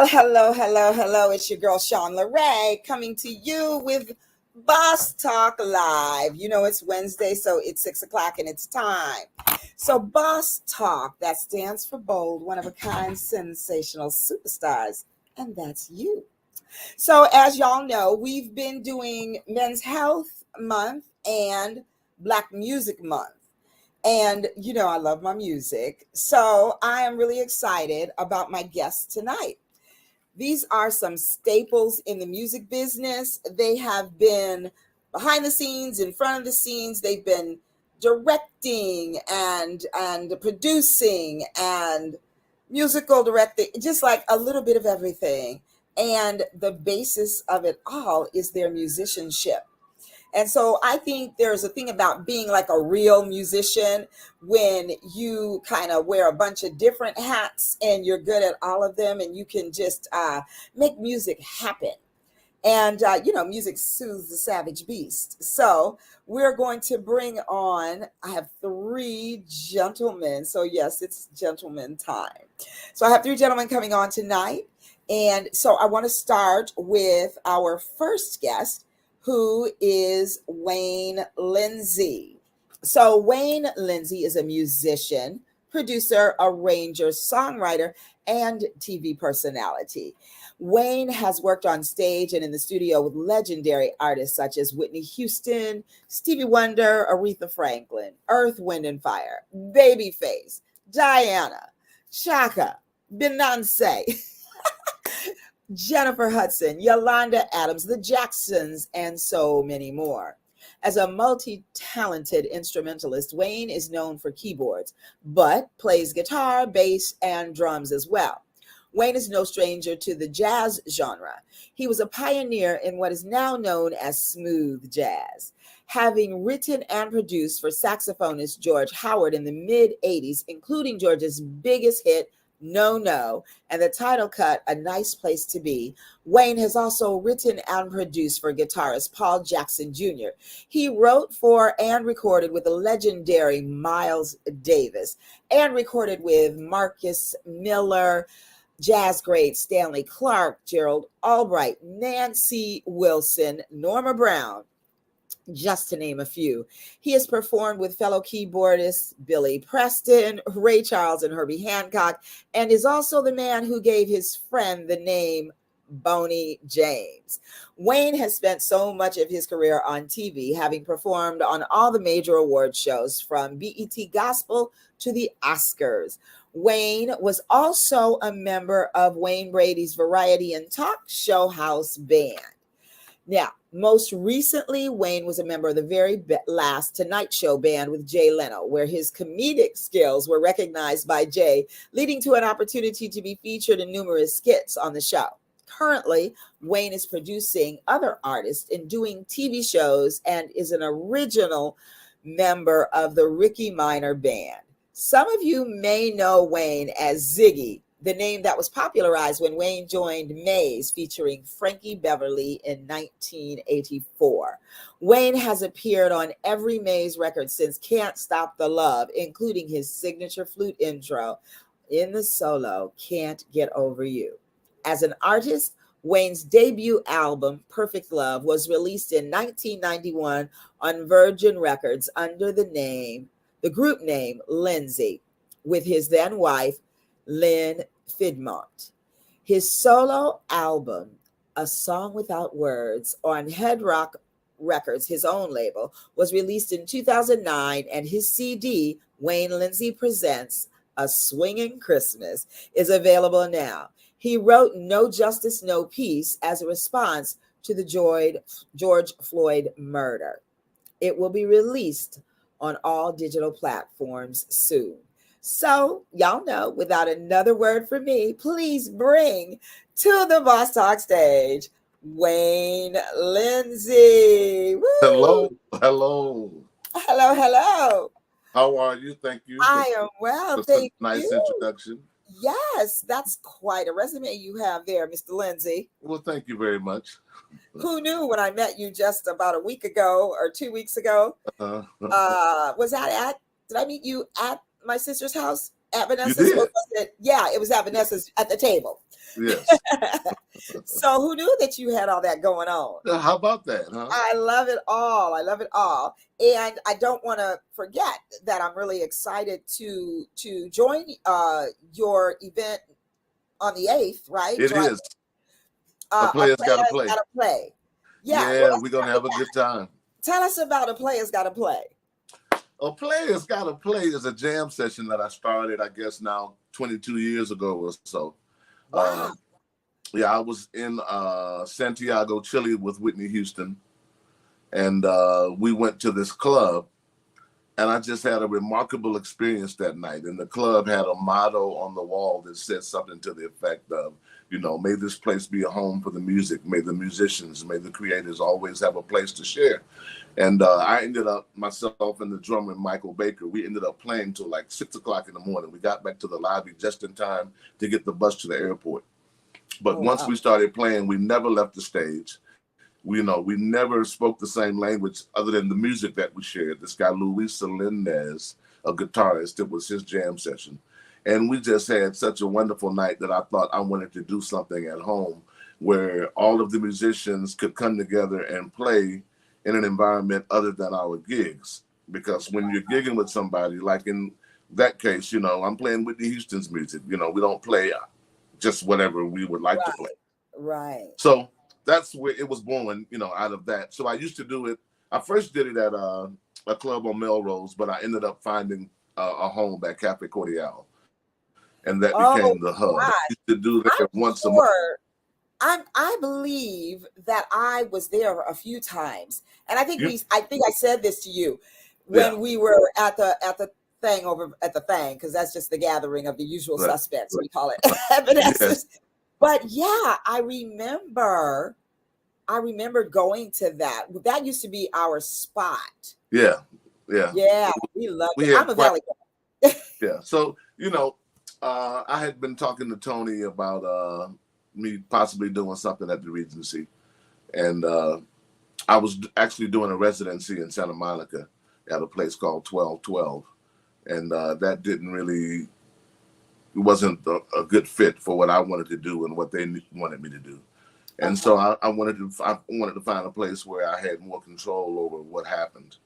Well, hello, hello, hello. It's your girl, Sean LeRae, coming to you with Boss Talk Live. You know, it's Wednesday, so it's 6 o'clock and it's time. So, Boss Talk, that stands for bold, one of a kind, sensational superstars, and that's you. So, as y'all know, we've been doing Men's Health Month and Black Music Month. And you know, I love my music. So I am really excited about my guests tonight. These are some staples in the music business. They have been behind the scenes, in front of the scenes. They've been directing and producing and musical directing, just like a little bit of everything. And the basis of it all is their musicianship. And so I think there's a thing about being like a real musician when you kind of wear a bunch of different hats and you're good at all of them and you can just make music happen. And, you know, music soothes the savage beast. So we're going to bring on, I have three gentlemen. So yes, it's gentleman time. So I have three gentlemen coming on tonight. And so I want to start with our first guest, who is Wayne Linsey. So Wayne Linsey is a musician, producer, arranger, songwriter, and TV personality. Wayne has worked on stage and in the studio with legendary artists such as Whitney Houston, Stevie Wonder, Aretha Franklin, Earth, Wind and Fire, Babyface, Diana, Chaka, Beyonce, Jennifer Hudson, Yolanda Adams, the Jacksons, and so many more. As a multi-talented instrumentalist, Wayne is known for keyboards, but plays guitar, bass, and drums as well. Wayne is no stranger to the jazz genre. He was a pioneer in what is now known as smooth jazz, having written and produced for saxophonist George Howard in the mid-'80s, including George's biggest hit, No, No, and the title cut, A Nice Place to Be. Wayne has also written and produced for guitarist Paul Jackson Jr. He wrote for and recorded with the legendary Miles Davis and recorded with Marcus Miller, jazz great Stanley Clarke, Gerald Albright, Nancy Wilson, Norma Brown, just to name a few. He has performed with fellow keyboardists Billy Preston, Ray Charles, and Herbie Hancock, and is also the man who gave his friend the name Boney James. Wayne has spent so much of his career on TV, having performed on all the major award shows from BET Gospel to the Oscars. Wayne was also a member of Wayne Brady's variety and talk show house band. Now, most recently, Wayne was a member of the very last Tonight Show band with Jay Leno, where his comedic skills were recognized by Jay, leading to an opportunity to be featured in numerous skits on the show. Currently, Wayne is producing other artists and doing TV shows and is an original member of the Ricky Minor Band. Some of you may know Wayne as Ziggy, the name that was popularized when Wayne joined Maze, featuring Frankie Beverly in 1984. Wayne has appeared on every Maze record since Can't Stop the Love, including his signature flute intro in the solo, Can't Get Over You. As an artist, Wayne's debut album, Perfect Love, was released in 1991 on Virgin Records under the group name Linsey, with his then wife, Lynn Fidmont. His solo album, A Song Without Words, on Head Rock Records, his own label, was released in 2009, and his CD, Wayne Linsey Presents A Swingin' Christmas, is available now. He wrote No Justice, No Peace as a response to the George Floyd murder. It will be released on all digital platforms soon. So, y'all know, without another word from me, please bring to the Boss Talk stage, Wayne Linsey. Woo! Hello, hello. Hello, hello. How are you? Thank you. I am well, thank you. Nice introduction. Yes, that's quite a resume you have there, Mr. Linsey. Well, thank you very much. Who knew when I met you just about a week ago or 2 weeks ago? Was that did I meet you at my sister's house at Vanessa's? You did. Yeah, it was at Vanessa's at the table. Yes. So who knew that you had all that going on? How about that, huh? I love it all. I love it all. And I don't want to forget that I'm really excited to join your event on the 8th, right? It is. A A player's got to player's play. got to play. Yeah. Well, Yeah, let's we're going to start have a with good that. time. Tell us about a player's got to play. A player's got to play is a jam session that I started, I guess, now 22 years ago or so. Wow. Yeah, I was in Santiago, Chile with Whitney Houston. And we went to this club. And I just had a remarkable experience that night. And the club had a motto on the wall that said something to the effect of, may this place be a home for the music. May the musicians, may the creators always have a place to share. And I ended up, myself and the drummer, Michael Baker, we ended up playing till like 6 o'clock in the morning. We got back to the lobby just in time to get the bus to the airport. But once we started playing, we never left the stage. We never spoke the same language other than the music that we shared. This guy, Luis Salendez, a guitarist, it was his jam session. And we just had such a wonderful night that I thought I wanted to do something at home where all of the musicians could come together and play in an environment other than our gigs. Because when you're gigging with somebody, like in that case, I'm playing Whitney Houston's music. We don't play just whatever we would like to play. Right. So that's where it was born, out of that. So I used to do it. I first did it at a club on Melrose, but I ended up finding a home at Cafe Cordial. And that became the hub. I used to do that once a month. I believe that I was there a few times, and I think I said this to you when we were at the thing over at the thing, because that's just the gathering of the usual suspects. We call it Evanescence. Yes. But yeah, I remember going to that. That used to be our spot. Yeah. We loved it. I'm a Valley guy. Yeah. So I had been talking to Tony about me possibly doing something at the Regency. And I was actually doing a residency in Santa Monica at a place called 1212. And that didn't really, it wasn't a good fit for what I wanted to do and what they wanted me to do. And so I wanted to find a place where I had more control over what happened.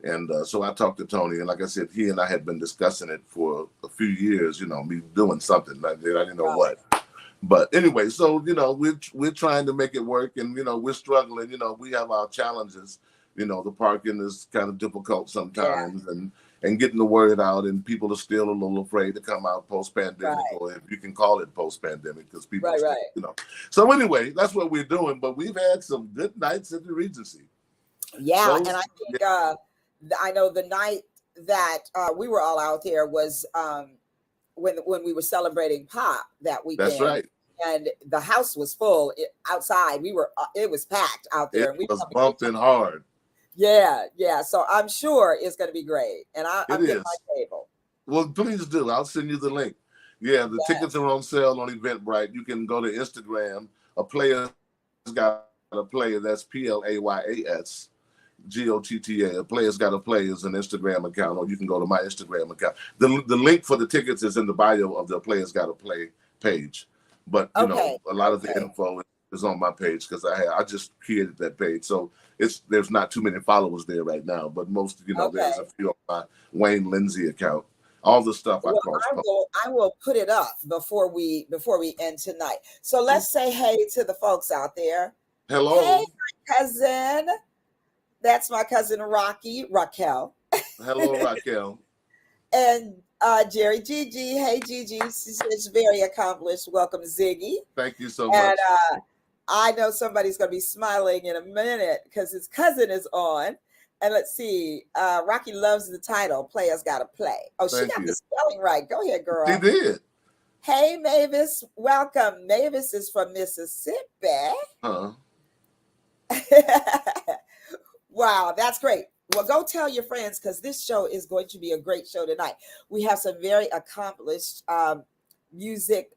And so I talked to Tony, and like I said, he and I had been discussing it for a few years, me doing something. I didn't know what. But anyway, so, we're trying to make it work, and, we're struggling. We have our challenges. The parking is kind of difficult sometimes, and getting the word out, and people are still a little afraid to come out post-pandemic, or if you can call it post-pandemic, because people are still, So anyway, that's what we're doing. But we've had some good nights at the Regency. Yeah, and I think I know the night that we were all out there was when we were celebrating Pop that weekend. That's right. And the house was full outside. It was packed out there. It was bumping hard. Yeah. So I'm sure it's going to be great. And I'm getting my table. Well, please do. I'll send you the link. Yeah, the tickets are on sale on Eventbrite. You can go to Instagram. A player's got a player. That's PLAYAS. GOTTA. A player's got a play is an Instagram account, or you can go to my Instagram account. The link for the tickets is in the bio of the Players Gotta Play page. But a lot of the info is on my page because I just created that page. So there's not too many followers there right now, but most there's a few on my Wayne Linsey account. All the stuff I will put it up before we end tonight. So let's say hey to the folks out there. Hello. Hey, my cousin. That's my cousin Raquel. Hello, Raquel. And Jerry Gigi. Hey, Gigi. She's very accomplished. Welcome, Ziggy. Thank you so much. And I know somebody's going to be smiling in a minute because his cousin is on. And let's see. Rocky loves the title, Players Gotta Play. Oh, she got the spelling right. Go ahead, girl. She did. Hey, Mavis. Welcome. Mavis is from Mississippi. Huh. Wow, that's great. Well, go tell your friends because this show is going to be a great show tonight. We have some very accomplished music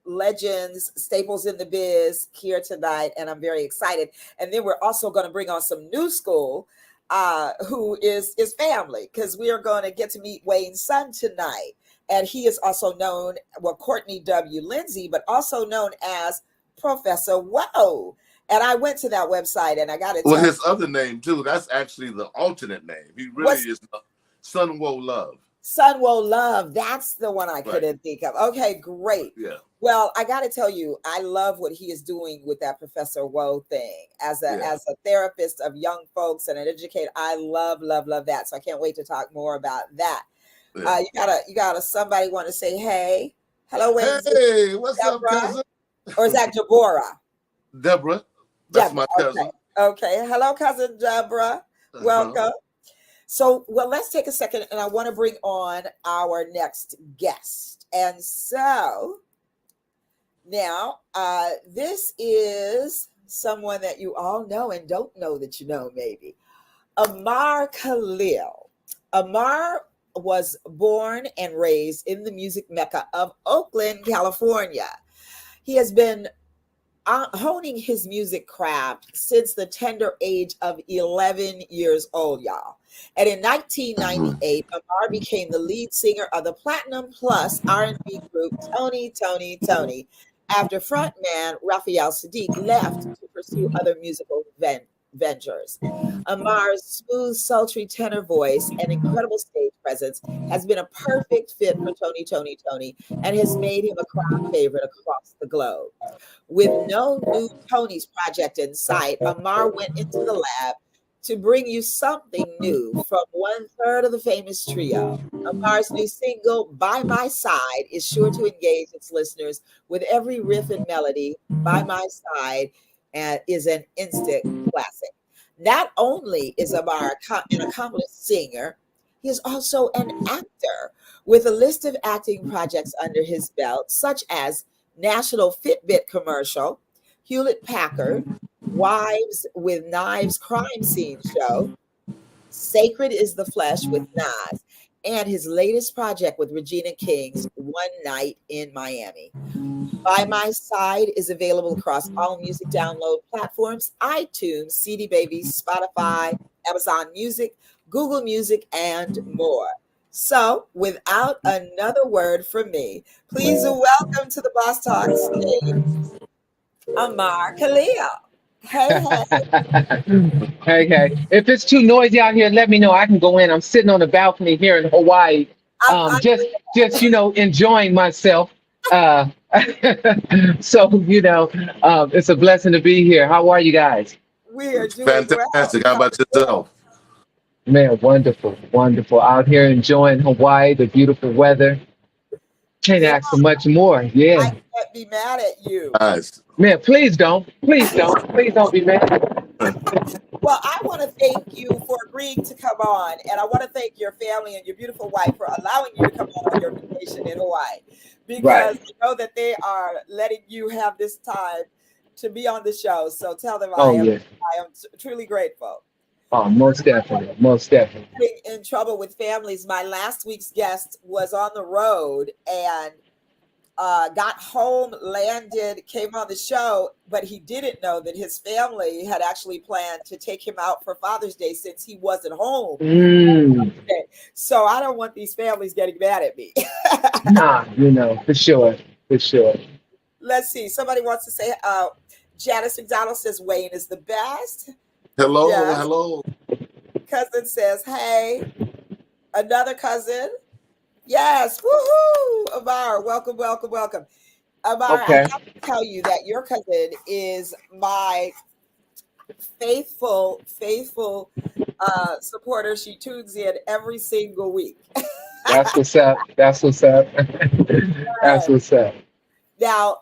legends, staples in the biz here tonight, and I'm very excited. And then we're also going to bring on some new school who is family because we are going to get to meet Wayne's son tonight. And he is also known, well, Courtney W. Linsey, but also known as Professor Whoa. And I went to that website and I got to Well, tell his other name too, that's actually the alternate name. He really is Sunwo Love. Sunwo Love. That's the one I Right. couldn't think of. Okay, great. Yeah. Well, I got to tell you, I love what he is doing with that Professor Whoa thing as a therapist of young folks and an educator. I love that. So I can't wait to talk more about that. Yeah. You gotta somebody want to say hey, hello, Wednesday. Hey, what's Deborah? up, cousin? Or is that Deborah? Deborah. That's my cousin. Okay. Hello, cousin Deborah. Welcome. So, well, let's take a second, and I want to bring on our next guest. And so now, this is someone that you all know and don't know that you know, maybe. Amar Khalil. Amar was born and raised in the music mecca of Oakland, California. He has been honing his music craft since the tender age of 11 years old, y'all. And in 1998, Amar became the lead singer of the Platinum Plus R&B group Tony Toni Tone after frontman Raphael Sadiq left to pursue other musical ventures. Amar's smooth, sultry tenor voice and incredible stage presence has been a perfect fit for Tony Toni Tone and has made him a crowd favorite across the globe. With no new Tony's project in sight, Amar went into the lab to bring you something new from 1/3 of the famous trio. Amar's new single, By My Side, is sure to engage its listeners with every riff and melody. By My Side is an instant classic. Not only is Amar an accomplished singer, he is also an actor with a list of acting projects under his belt, such as National Fitbit commercial, Hewlett Packard, Wives with Knives crime scene show, Sacred is the Flesh with Nas, and his latest project with Regina King's One Night in Miami. By My Side is available across all music download platforms, iTunes, CD Baby, Spotify, Amazon Music, Google Music, and more. So, without another word from me, please welcome to the Boss Talk stage, Amar Khalil. Hey. Hey. If it's too noisy out here, let me know. I can go in. I'm sitting on the balcony here in Hawaii, just enjoying myself. So it's a blessing to be here. How are you guys? We are doing fantastic. Well. How about yourself? Man, wonderful. Out here enjoying Hawaii, the beautiful weather. Can't ask for much more. Yeah. I can't be mad at you. Nice. Man, please don't be mad. Well, I want to thank you for agreeing to come on, and I want to thank your family and your beautiful wife for allowing you to come on your vacation in Hawaii, because I know that they are letting you have this time to be on the show. So tell them I am truly grateful. Oh, most definitely. Getting in trouble with families. My last week's guest was on the road and got home, landed, came on the show, but he didn't know that his family had actually planned to take him out for Father's Day since he wasn't home. So I don't want these families getting mad at me. Nah, for sure. Let's see. Somebody wants to say, Janice McDonald says Wayne is the best. Hello, Yes. hello. Cousin says, hey. Another cousin. Yes. Woohoo. Amar, welcome. Amar, Okay. I have to tell you that your cousin is my faithful supporter. She tunes in every single week. That's what's up. That's what's up. Now,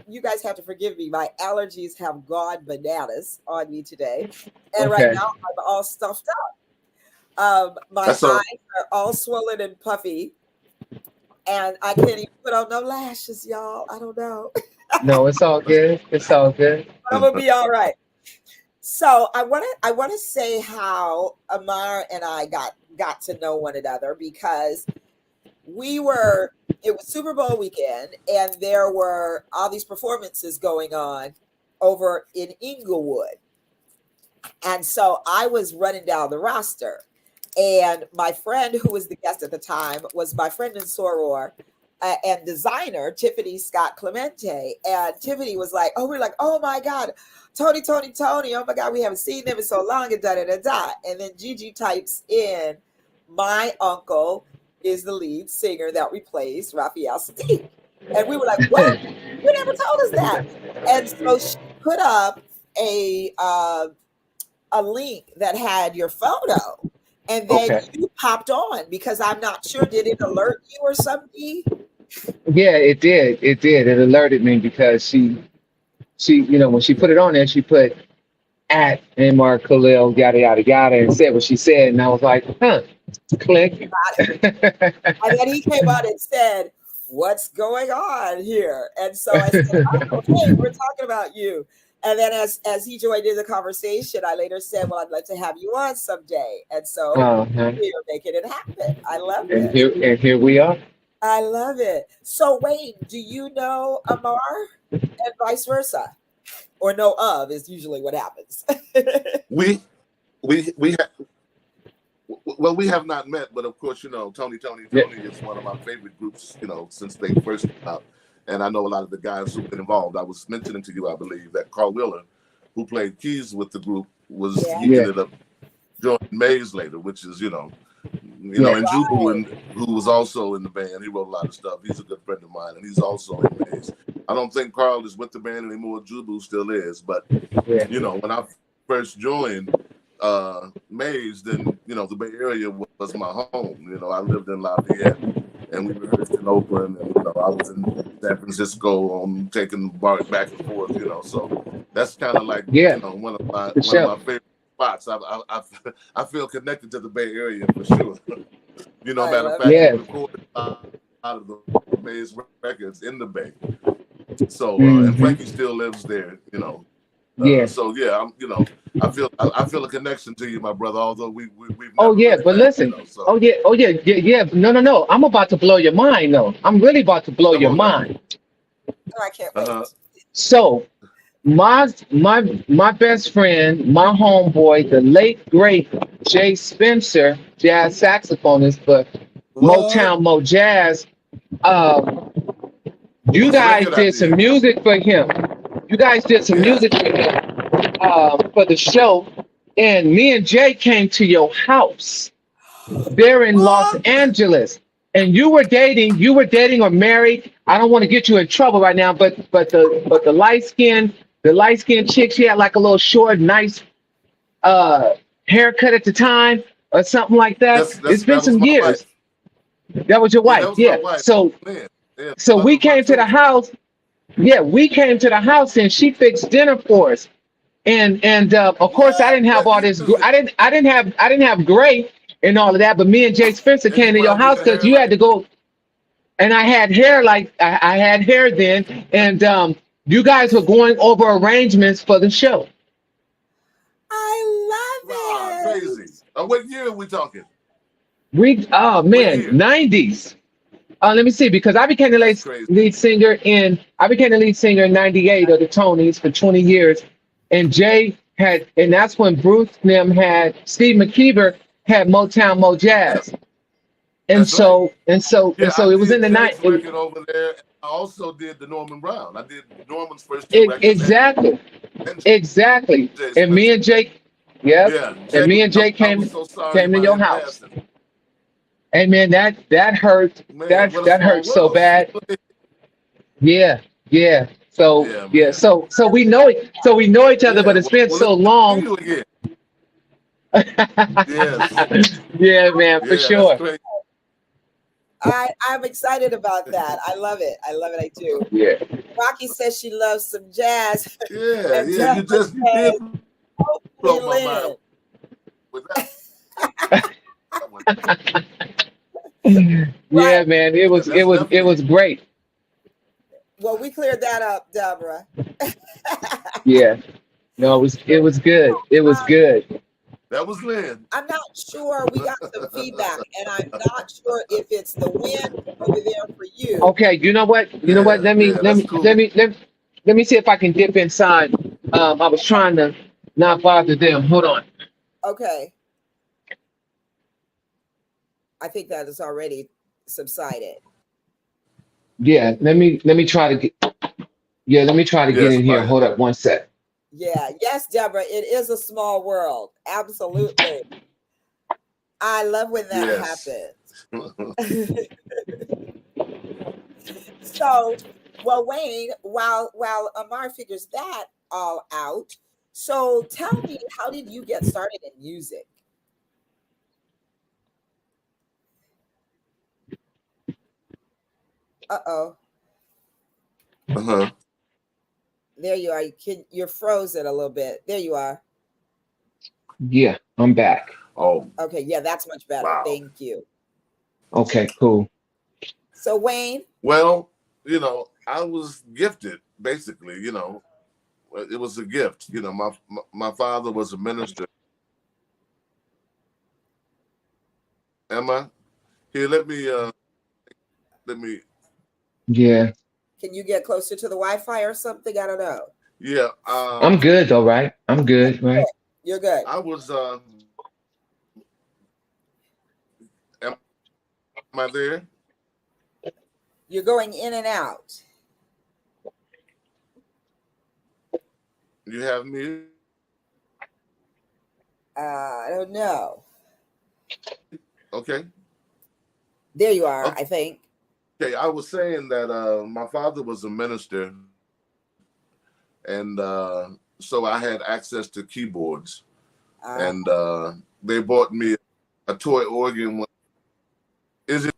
you guys have to forgive me. My allergies have gone bananas on me today. And right now I'm all stuffed up. My eyes are all swollen and puffy. And I can't even put on no lashes, y'all. I don't know. No, it's all good. I'm gonna be all right. So I wanna say how Amar and I got to know one another, because it was Super Bowl weekend and there were all these performances going on over in Inglewood. And so I was running down the roster And my friend, who was the guest at the time, was my friend in Soror and designer Tiffany Scott Clemente. And Tiffany was like, "Oh, we're like, oh my God, Tony, Tony, Tony. Oh my God, we haven't seen them in so long." And da da da da. And then Gigi types in, "My uncle is the lead singer that replaced Raphael Sadiq." And we were like, "What? You never told us that." And so she put up a link that had your photo. And then Okay. you popped on because I'm not sure, did it alert you or something? Yeah, it did. It did. It alerted me because she, when she put it on there, she put at Amar Khalil, yada yada yada, and said what she said, and I was like, huh, click. And then he came out and said, "What's going on here?" And so I said, "Oh, hey, we're talking about you." And then as he joined in the conversation, I later said, "Well, I'd like to have you on someday." And so Uh-huh. we're making it happen. I love And it. here we are. I love it. So Wayne, do you know Amar and vice versa? Or know of is usually what happens. We well, we have not met, but of course, Tony Toni Yeah. Tone is one of my favorite groups, since they first came out. And I know a lot of the guys who've been involved. I was mentioning to you, I believe, that Carl Wheeler, who played keys with the group, he Yeah. ended up joining Maze later, which is, Yeah. and Jubu, who was also in the band. He wrote a lot of stuff. He's a good friend of mine, and he's also in Maze. I don't think Carl is with the band anymore. Jubu still is, but Yeah. when I first joined Maze, then the Bay Area was my home. I lived in Lafayette, and we rehearsed in Oakland, and I was in San Francisco taking BART back and forth. So that's kind of like Yeah. one of my For sure. favorite spots. I feel connected to the Bay Area for sure. Matter of fact, Yeah. we recorded out of the Maze records in the Bay. So and Frankie still lives there. Yeah. So yeah, I feel a connection to you, my brother. Although we've Oh never yeah, really but met. listen. So Oh yeah. Oh yeah. Yeah. Yeah. No, no, no. I'm about to blow your mind, though. I'm really about to blow come your on now. mind. Oh, I can't wait. So my best friend, my homeboy, the late great Jay Spencer, jazz saxophonist for What? Motown Mo Jazz. Uh, you Whose guys record I did some did? music for him. You guys did some Yeah. music for him for the show, and me and Jay came to your house there in Los What? Angeles, and you were dating or married. I don't want to get you in trouble right now, but the light skinned chick, she had like a little short, nice haircut at the time or something like that. It's been That was some my years. wife. That was your Yeah, that wife, was my yeah. wife. So Man, yeah, so mother we of my came to the children. house. Yeah, we came to the house and she fixed dinner for us. And of course I What? didn't have That all you this. was I didn't have Gray and all of that. But me and Jay Spencer and you came to your probably house had because hair you had like to go. And I had hair like I had hair then, and you guys were going over arrangements for the show. I love crazy. it. What year are we talking? Oh What man, year? 90s. Let me see, because That's crazy. I became the lead singer in '98 of the Tonys for 20 years, and and that's when Bruce Nim had Steve McKeever had Motown Mo Jazz, and That's right. so and so and Yeah, I so it was in did the night. Jake's record over there. I also did the Norman Brown. I did Norman's first two records Exactly, and exactly. Jay And me Spencer. and Jake, yep, Yeah, and Jay, me and Jake I came was so sorry came to about your him house. passing. And man, that hurt. Man, That what a that small hurt so world. bad. Yeah, yeah. So Yeah, yeah, man. so we know each other, Yeah, but it's been well, so it's good to see long. you again. Yes. Yeah, man, for Yeah, that's sure. great. I'm excited about that. I love it. I love it. I do. Yeah, Rocky says she loves some jazz. Yeah, And yeah. Deborah You did says, blow hopefully my mind Lynn. with that one. yeah, Right. man. It Yeah, was it that's was it definitely was great. Well, we cleared that up, Deborah. Yeah, no, it was good. It was good. that was Lynn. I'm not sure. We got some feedback, and I'm not sure if it's the wind over there for you. Okay, you know what? You know what? Yeah, Let me yeah, let that's me cool. let me let, let me see if I can dip inside. I was trying to not bother them. Hold on. Okay. I think that has already subsided. Yeah, let me try to get get Yes, in here. probably. Hold up one sec. Yeah. Yes, Deborah, it is a small world. Absolutely. I love when that Yes. happens. So, well, Wayne, while Amar figures that all out, so tell me, how did you get started in music? Uh-oh. Uh-huh. There you are. You're frozen a little bit. There you are. Yeah, I'm back. Oh, Okay, yeah, that's much better. wow. Thank you. Okay, cool. So, Wayne, Well, I was gifted, basically, it was a gift. My father was a minister. Am I? Here, let me, Yeah, can you get closer to the Wi-Fi or something? I don't know. yeah, I'm good though, right? I'm good, right? You're good. I was, am I there? You're going in and out. You have me? I don't know. Okay. There you are, I think. Okay, I was saying that my father was a minister, and so I had access to keyboards, and they bought me a toy organ. Is it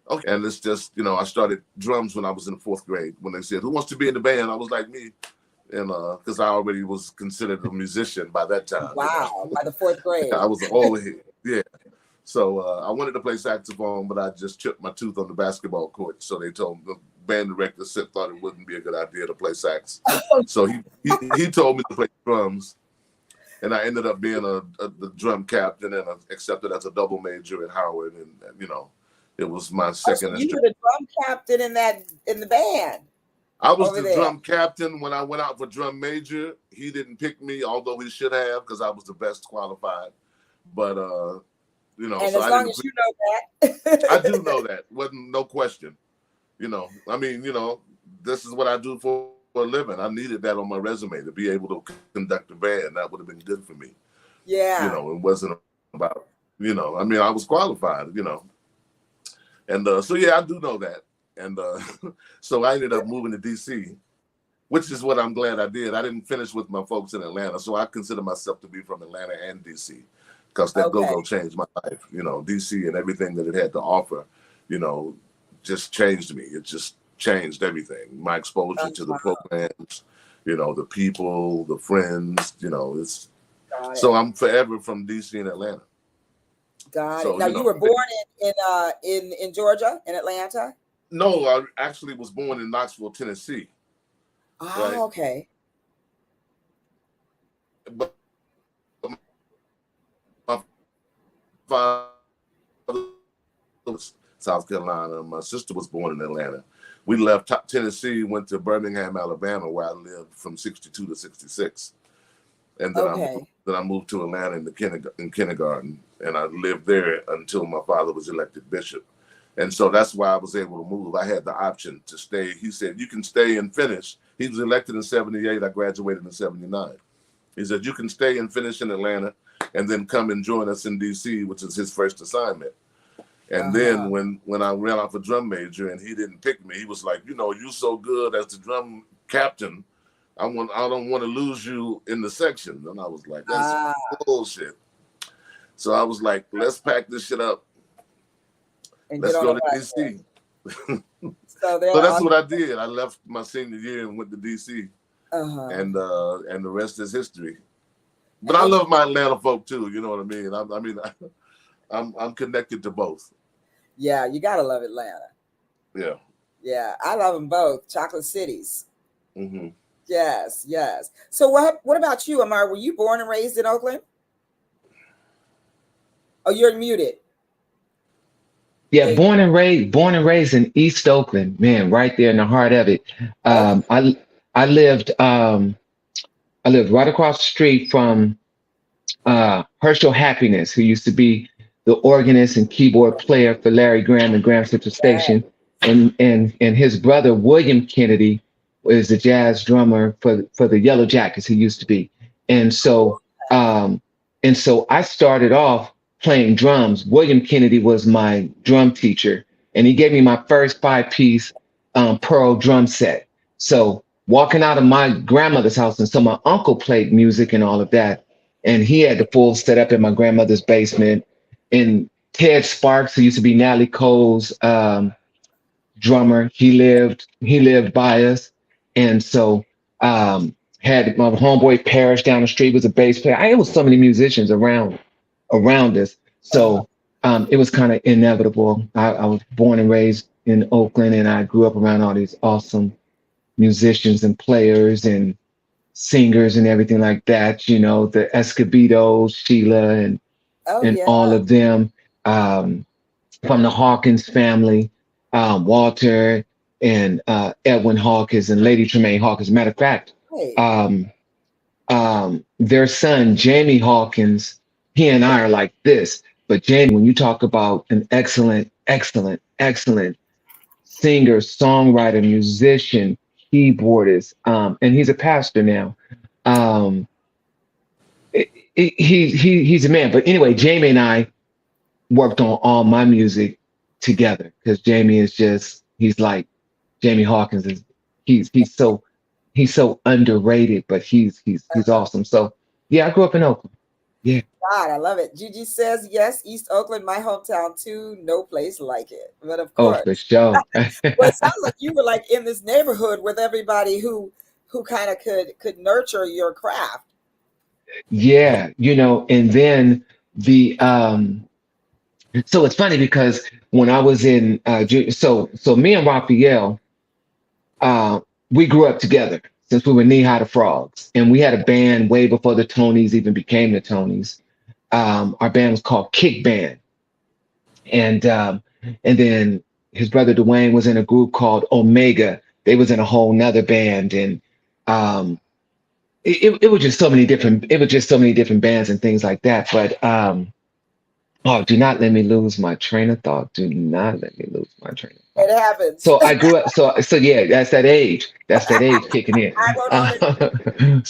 okay? And it's just, I started drums when I was in the 4th grade. When they said, "Who wants to be in the band?" I was like, me, and because I already was considered a musician by that time. Wow, by the 4th grade. I was always yeah. So I wanted to play saxophone, but I just chipped my tooth on the basketball court. So they told me, the band director thought it wouldn't be a good idea to play sax. So he told me to play drums, and I ended up being the drum captain and accepted as a double major at Howard, and it was my second So you instrument. were the drum captain in the band. I was over the there. drum captain when I went out for drum major. He didn't pick me, although he should have, because I was the best qualified. But And so as I long didn't. as you know that. I do know that. Wasn't no question. I mean, this is what I do for a living. I needed that on my resume to be able to conduct a band. That would have been good for me. Yeah. It wasn't about, I mean, I was qualified, And so, yeah, I do know that. And so I ended up moving to DC, which is what I'm glad I did. I didn't finish with my folks in Atlanta. So I consider myself to be from Atlanta and DC, because that go-go changed my life. DC and everything that it had to offer, just changed me. It just changed everything. My exposure to the programs, the people, the friends, it's so I'm forever from DC and Atlanta. Got it. Now you were born in Georgia, in Atlanta? No, I actually was born in Knoxville, Tennessee. Oh, right? Okay. But my father was South Carolina. My sister was born in Atlanta. We left Tennessee, went to Birmingham, Alabama, where I lived from 62 to 66. And then I moved to Atlanta in kindergarten, and I lived there until my father was elected bishop. And so that's why I was able to move. I had the option to stay. He said, you can stay and finish. He was elected in 78. I graduated in 79. He said, you can stay and finish in Atlanta and then come and join us in DC, which is his first assignment. And then when I ran off a drum major and he didn't pick me, he was like, you're so good as the drum captain. I don't want to lose you in the section. And I was like, that's bullshit. So I was like, let's pack this shit up. Let's go to DC. So that's what I did. I left my senior year and went to DC. And the rest is history. But I love my Atlanta folk too. You know what I mean? I'm connected to both. Yeah, you gotta love Atlanta. Yeah. Yeah, I love them both. Chocolate cities. Mm-hmm. Yes, yes. So what about you, Amar? Were you born and raised in Oakland? Oh, you're muted. Yeah, born and raised in East Oakland, man, right there in the heart of it. I lived right across the street from Herschel Happiness, who used to be the organist and keyboard player for Larry Graham and Graham Central Station, and his brother William Kennedy was the jazz drummer for the Yellow Jackets. He used to be, and so um, I started off playing drums. William Kennedy was my drum teacher, and he gave me my first 5-piece Pearl drum set. So walking out of my grandmother's house, and so my uncle played music and all of that, and he had the full setup in my grandmother's basement. And Ted Sparks, who used to be Natalie Cole's drummer, he lived by us, and so had my homeboy Parrish down the street was a bass player. It was so many musicians around us, so it was kind of inevitable. I was born and raised in Oakland, and I grew up around all these awesome musicians and players and singers and everything like that. You know, the Escobedos, Sheila, Oh and all yeah. of them, from the Hawkins family, Walter and Edwin Hawkins and Lady Tremaine Hawkins. Matter of fact, Hey. um, their son, Jamie Hawkins, he and I are like this. But Jamie, when you talk about an excellent, excellent, excellent singer, songwriter, musician, keyboardist, and he's a pastor now. Um, he's a man. But anyway, Jamie and I worked on all my music together because Jamie is just he's like Jamie Hawkins is he's so underrated, but he's awesome. So yeah, I grew up in Oakland. Yeah. God, I love it. Gigi says, yes, East Oakland, my hometown too. No place like it. But of Oh, for course, sure. well, it sounds like you were like in this neighborhood with everybody who kind of could nurture your craft. Yeah, and then the so it's funny because when I was in so me and Raphael, uh we grew up together since we were knee high to frogs, and we had a band way before the Tonys even became the Tonys. Our band was called Kick Band, and then his brother Dwayne was in a group called Omega. They was in a whole nother band, and um it was just so many different bands and things like that. But oh, do not let me lose my train of thought. Do not let me lose my train of thought. It happens. So I grew up. So yeah, that's that age. That's that age kicking in. I wrote on it.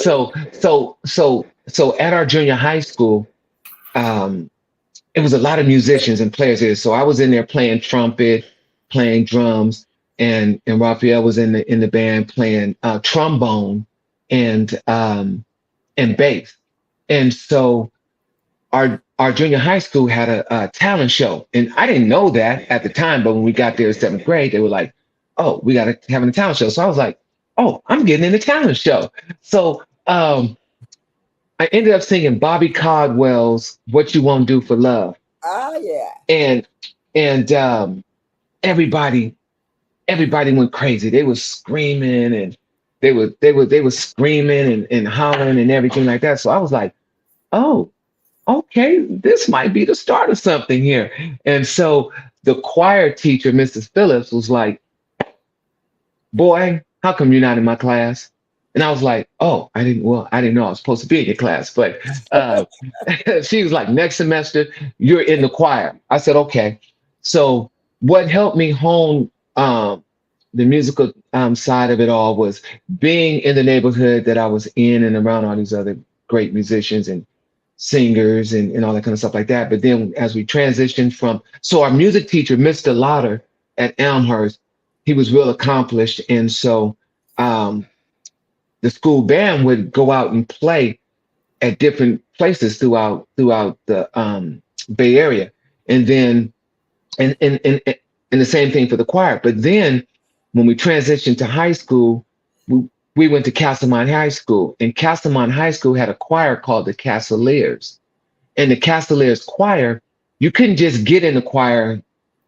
So at our junior high school, um, it was a lot of musicians and players there. So I was in there playing trumpet, playing drums, and Raphael was in the band playing trombone and bass. And so our junior high school had a talent show, and I didn't know that at the time. But when we got there in 7th grade, they were like, "Oh, we got to having a talent show." So I was like, "Oh, I'm getting in the talent show." So I ended up singing Bobby Caldwell's "What You Won't Do for Love," Ah, yeah. and everybody went crazy. They were screaming, and they were screaming and hollering and everything like that. So I was like, "Oh, okay, this might be the start of something here." And so the choir teacher, Mrs. Phillips, was like, "Boy, how come you're not in my class?" And I was like, "Oh, I didn't know I was supposed to be in your class." But uh, she was like, "Next semester, you're in the choir." I said, "Okay." So what helped me hone the musical side of it all was being in the neighborhood that I was in and around all these other great musicians and singers and all that kind of stuff like that. But then as we transitioned so our music teacher, Mr. Lauder at Elmhurst, he was real accomplished. And so um, the school band would go out and play at different places throughout the Bay Area. And then, and the same thing for the choir. But then when we transitioned to high school, we went to Castlemont High School, and Castlemont High School had a choir called the Castleers. And the Castleers choir, you couldn't just get in the choir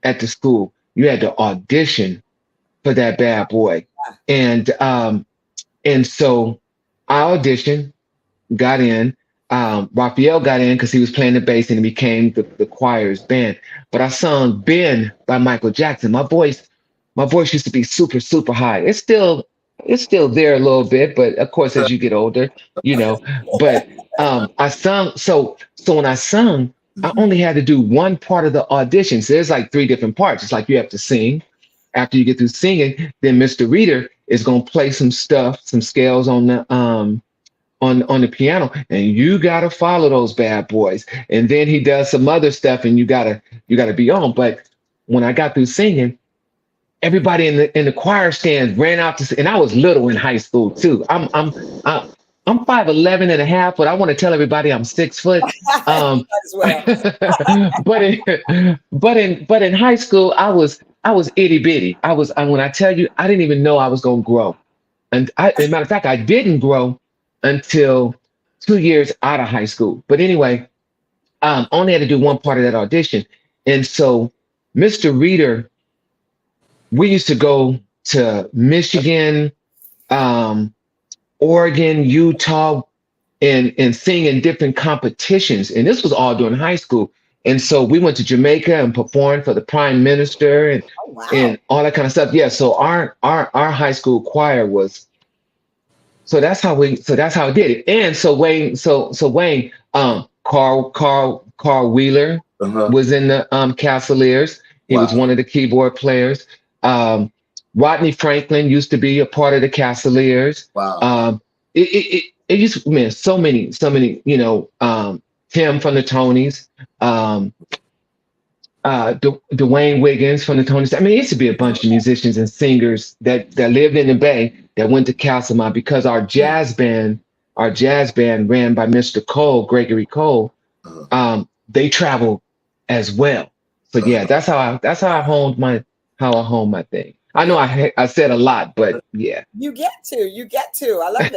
at the school. You had to audition for that bad boy. And so I auditioned, got in. Raphael got in because he was playing the bass and it became the choir's band. But I sung Ben by Michael Jackson. My voice used to be super, super high. It's still there a little bit, but of course, as you get older, you know. But I sung. So when I sung, I only had to do one part of the audition. So there's like 3 different parts. It's like you have to sing. After you get through singing, then Mr. Reader is gonna play some stuff, some scales on the on the piano, and you gotta follow those bad boys. And then he does some other stuff, and you gotta be on. But when I got through singing, everybody in the choir stand ran out to see, and I was little in high school too. I'm 5'11" and a half, but I want to tell everybody I'm 6 foot. Might as well. But in high school, I was itty bitty. When I tell you, I didn't even know I was gonna grow. And as a matter of fact, I didn't grow until 2 years out of high school. But anyway, only had to do one part of that audition. And so Mr. Reader, we used to go to Michigan, Oregon, Utah, and sing in different competitions. And this was all during high school. And so we went to Jamaica and performed for the Prime Minister and Oh, wow. and all that kind of stuff. Yeah. So our high school choir was. So that's how I did it. And so Wayne, Carl Wheeler was in the Cavaliers. He was one of the keyboard players. Rodney Franklin used to be a part of the Cavaliers. Wow. It used to, man, so many, Tim from the Tonys, Dwayne Wiggins from the Tonys. I mean, it used to be a bunch of musicians and singers that lived in the Bay that went to Castlemont because our jazz band ran by Mr. Cole, Gregory Cole. They traveled as well. So yeah, that's how I honed my thing. I know I said a lot, but yeah. You get to. I love it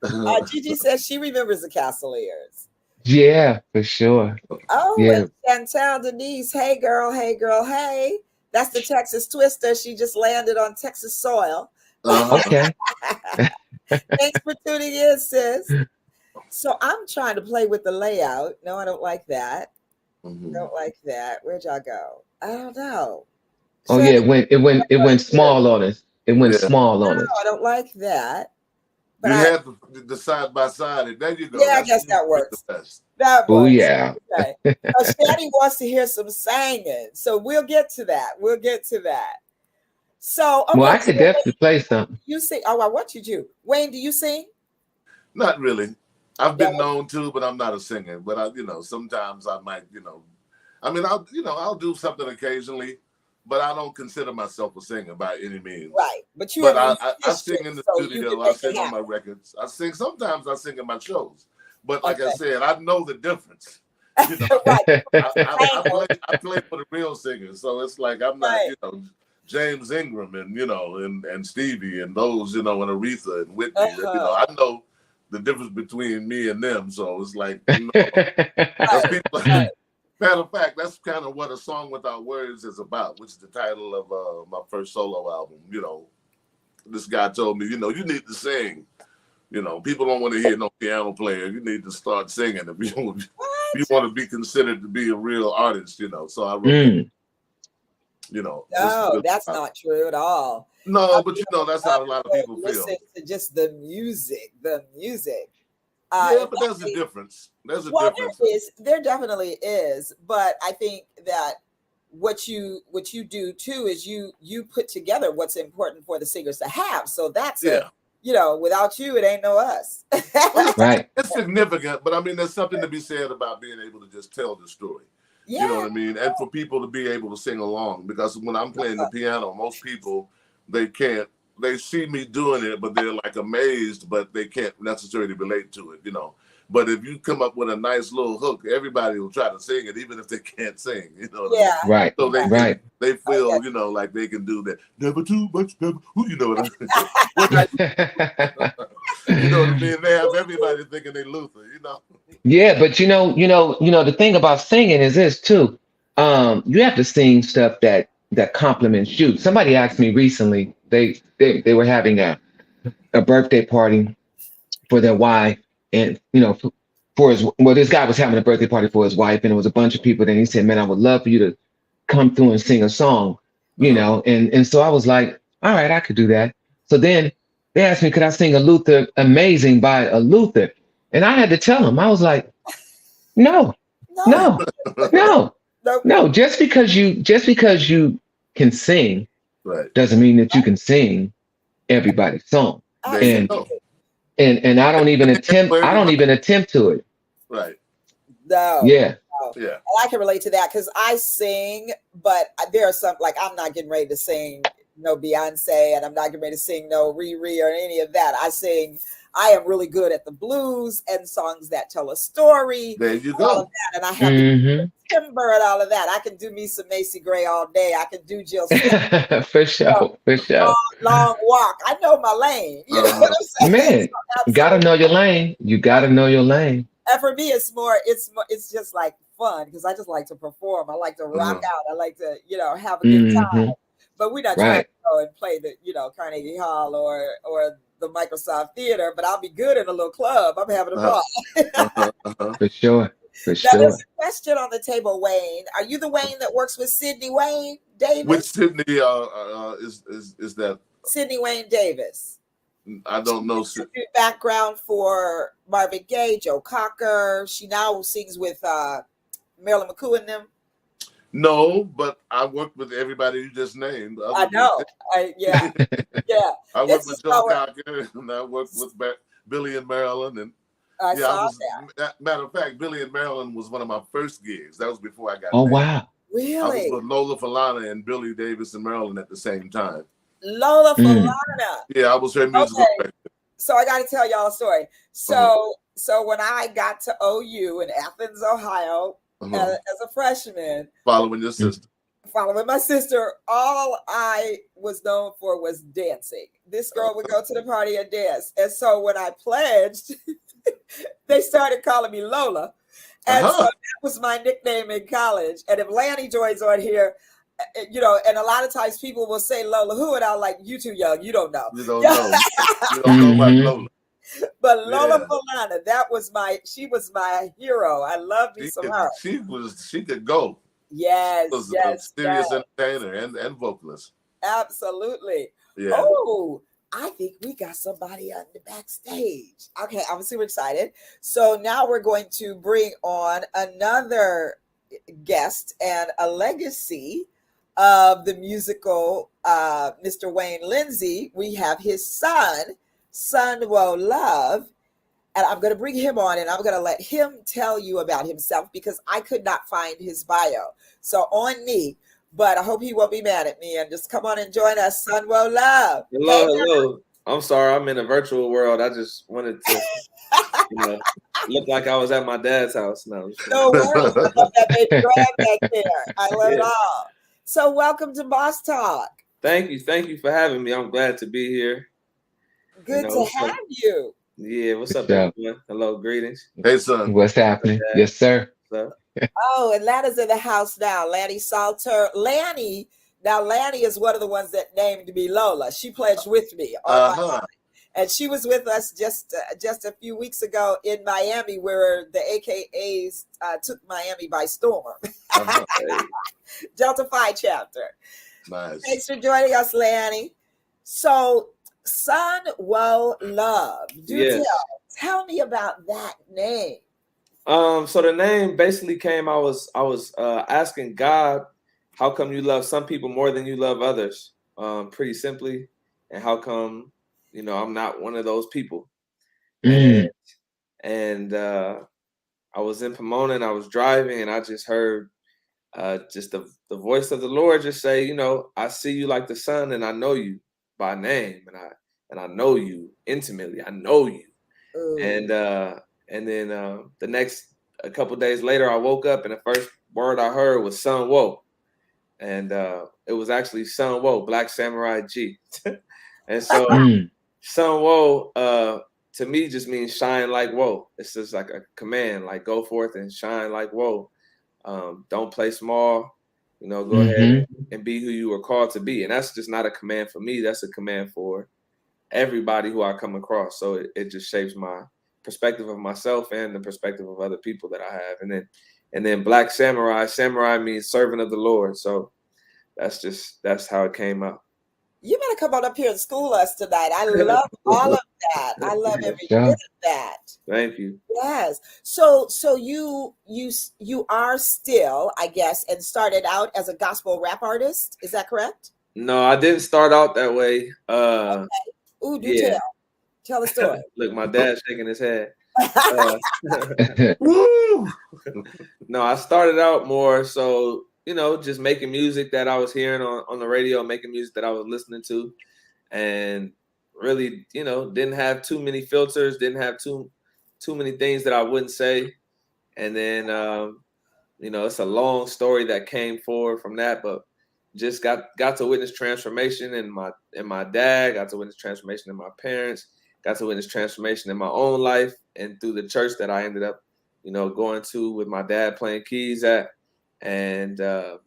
all. Gigi says she remembers the Cavaliers. Yeah, for sure. Oh, Yeah. and Chantel Denise, hey girl, hey. That's the Texas Twister. She just landed on Texas soil. Okay. Thanks for tuning in, sis. So I'm trying to play with the layout. No, I don't like that. Don't like that. Where'd y'all go? I don't know. Oh yeah, it went small on us. It went small on us. I don't like that. But You had the side by side, and there you go. Yeah, I guess that works. That Oh works. yeah. Okay. Shadi wants to hear some singing, so we'll get to that. So, okay, Well, I could definitely play something. You sing? Oh, I want you to. Wayne, do you sing? Not really. I've been known to, but I'm not a singer. But sometimes I might, I'll do something occasionally, but I don't consider myself a singer by any means. Right, but I sing in the studio. I sing on my records. I sing. Sometimes I sing in my shows. But like I said, I know the difference. Right. I play for the real singers, so it's like I'm not, James Ingram and Stevie and those, and Aretha and Whitney. I know the difference between me and them. So it's like, that's people. Matter of fact, that's kind of what A Song Without Words is about, which is the title of my first solo album. This guy told me, you need to sing. People don't want to hear no piano player. You need to start singing if you want to be considered to be a real artist. So I wrote. No, that's not true at all. No, but that's how a lot of people feel. Listen to just the music. Yeah, but there's a difference. There's a difference. There definitely is. But I think that what you do too is you put together what's important for the singers to have. So that's without you, it ain't no us. Right. It's significant, but I mean, there's something to be said about being able to just tell the story. Yeah. You know what I mean? And for people to be able to sing along, because when I'm playing the piano, most people, they see me doing it, but they're like amazed, but they can't necessarily relate to it, But if you come up with a nice little hook, everybody will try to sing it, even if they can't sing, Yeah. Right. So they feel, like they can do that. Never too much, never, you know what I mean? You know what I mean? They have everybody thinking they Luther, Yeah, but the thing about singing is this too. You have to sing stuff that compliments you. Somebody asked me recently, they were having a birthday party for their wife, and this guy was having a birthday party for his wife, and it was a bunch of people. Then he said, "Man, I would love for you to come through and sing a song," and so I was like, "All right, I could do that." So then they asked me, could I sing a Luther Amazing by a Luther? And I had to tell them, I was like, no, No, No, no, no. no. Just because you can sing Right. doesn't mean that you can sing everybody's song. There you Absolutely. And go. and I don't even attempt. For I don't everybody. even attempt to it. Right. No. Yeah. No. Yeah. And I can relate to that because I sing, but there are some, like, I'm not getting ready to sing no Beyonce, and I'm not getting ready to sing no Riri or any of that. I am really good at the blues and songs that tell a story There you and all of go. that. And I have the Hmm. timber and all of that. I can do me some Macy Gray all day. I can do Jill Scott, For sure. For sure. long walk. I know my lane. You know what Uh-huh. I'm saying? Man, So you gotta absolutely. know your lane. You gotta know your lane. And for me, it's just like fun because I just like to perform. I like to rock Uh-huh. out. I like to, have a good time. Hmm. But we're not trying to Right. go and play the, Carnegie Hall or the Microsoft Theater, but I'll be good in a little club. I'm having a Uh-huh. ball. Uh-huh. Uh-huh. For sure. For Now, there's sure. a question on the table, Wayne. Are you the Wayne that works with Sidney Wayne Which Davis? Sydney is that? Sidney Wayne Davis. I She don't know. used to do background for Marvin Gaye, Joe Cocker. She now sings with Marilyn McCoo and them. No, but I worked with everybody you just named. I Other than know. Yeah. I This worked is with Joe Cocker, and I worked with Billy and Marilyn, and I yeah, I saw was. that. Matter of fact, Billy and Marilyn was one of my first gigs. That was before I got Oh married. wow. I was Really? with Lola Falana and Billy Davis and Marilyn at the same time. Lola Mm. Falana. Yeah, I was her musical Okay. director. So I got to tell y'all a story. Uh-huh. So when I got to OU in Athens, Ohio, Uh-huh. as a freshman, Following your sister. following my sister, all I was known for was dancing. This girl would go to the party and dance. And so when I pledged, they started calling me Lola. And so Uh-huh. that was my nickname in college. And if Lanny joins on here, and a lot of times people will say Lola who, and I'm like, you too young, you don't know. You don't know. You don't know about Hmm. Lola. But Lola Yeah. Falana, she was my hero. I love me some her. She could go. Yes, Was a yes, serious yes. entertainer and vocalist. Absolutely. Yeah. Oh, I think we got somebody on the backstage. Okay, I'm super excited. So now we're going to bring on another guest and a legacy of the musical Mr. Wayne Linsey. We have his son, Sunwo Love. And I'm going to bring him on and I'm going to let him tell you about himself because I could not find his bio. So on me, but I hope he won't be mad at me and just come on and join us, Sunwo Love. Hello, hello. I'm sorry, I'm in a virtual world. I just wanted to, look like I was at my dad's house now. No worries. I love that baby grab back there. I love it all. So welcome to Boss Talk. Thank you for having me. I'm glad to be here. Good to have you. Yeah, what's up, Yeah. everyone? Hello, greetings. Hey, son. What's happening? Yes, sir. So, Oh, Atlanta's in the house now. Lanny Salter. Lanny is one of the ones that named me Lola. She pledged with me on my line. And she was with us just a few weeks ago in Miami, where the AKAs took Miami by storm. Delta Phi chapter. Nice. Thanks for joining us, Lanny. So, Sunwo Love. Tell me about that name. so the name basically came. I was asking God, how come you love some people more than you love others? Pretty simply, and how come I'm not one of those people? Mm. And I was in Pomona and I was driving and I just heard just the voice of the Lord just say, I see you like the sun and I know you by name and I know you intimately. I know you. Ooh. And then the next a couple days later, I woke up and the first word I heard was Sun Wo. And it was actually Sun Wo, Black Samurai G. And so Sun Wo to me just means shine like woe. It's just like a command, like go forth and shine like woe. Don't play small, go ahead and be who you were called to be. And that's just not a command for me. That's a command for everybody who I come across. So it just shapes my perspective of myself and the perspective of other people that I have. And then Black Samurai means servant of the Lord. So that's how it came out. You better come on up here and school us tonight. I love all of that. I love every Yeah. bit of that. Thank you. Yes. So you are still, I guess, and started out as a gospel rap artist. Is that correct? No, I didn't start out that way. Ooh, do Yeah. tell the story. Look, my dad's shaking his head. Woo! No, I started out more so, just making music that I was hearing on the radio, making music that I was listening to, and really, didn't have too many filters, didn't have too many things that I wouldn't say. And then, it's a long story that came forward from that, but just got to witness transformation in my dad, got to witness transformation in my parents, got to witness transformation in my own life and through the church that I ended up, going to with my dad playing keys at, and it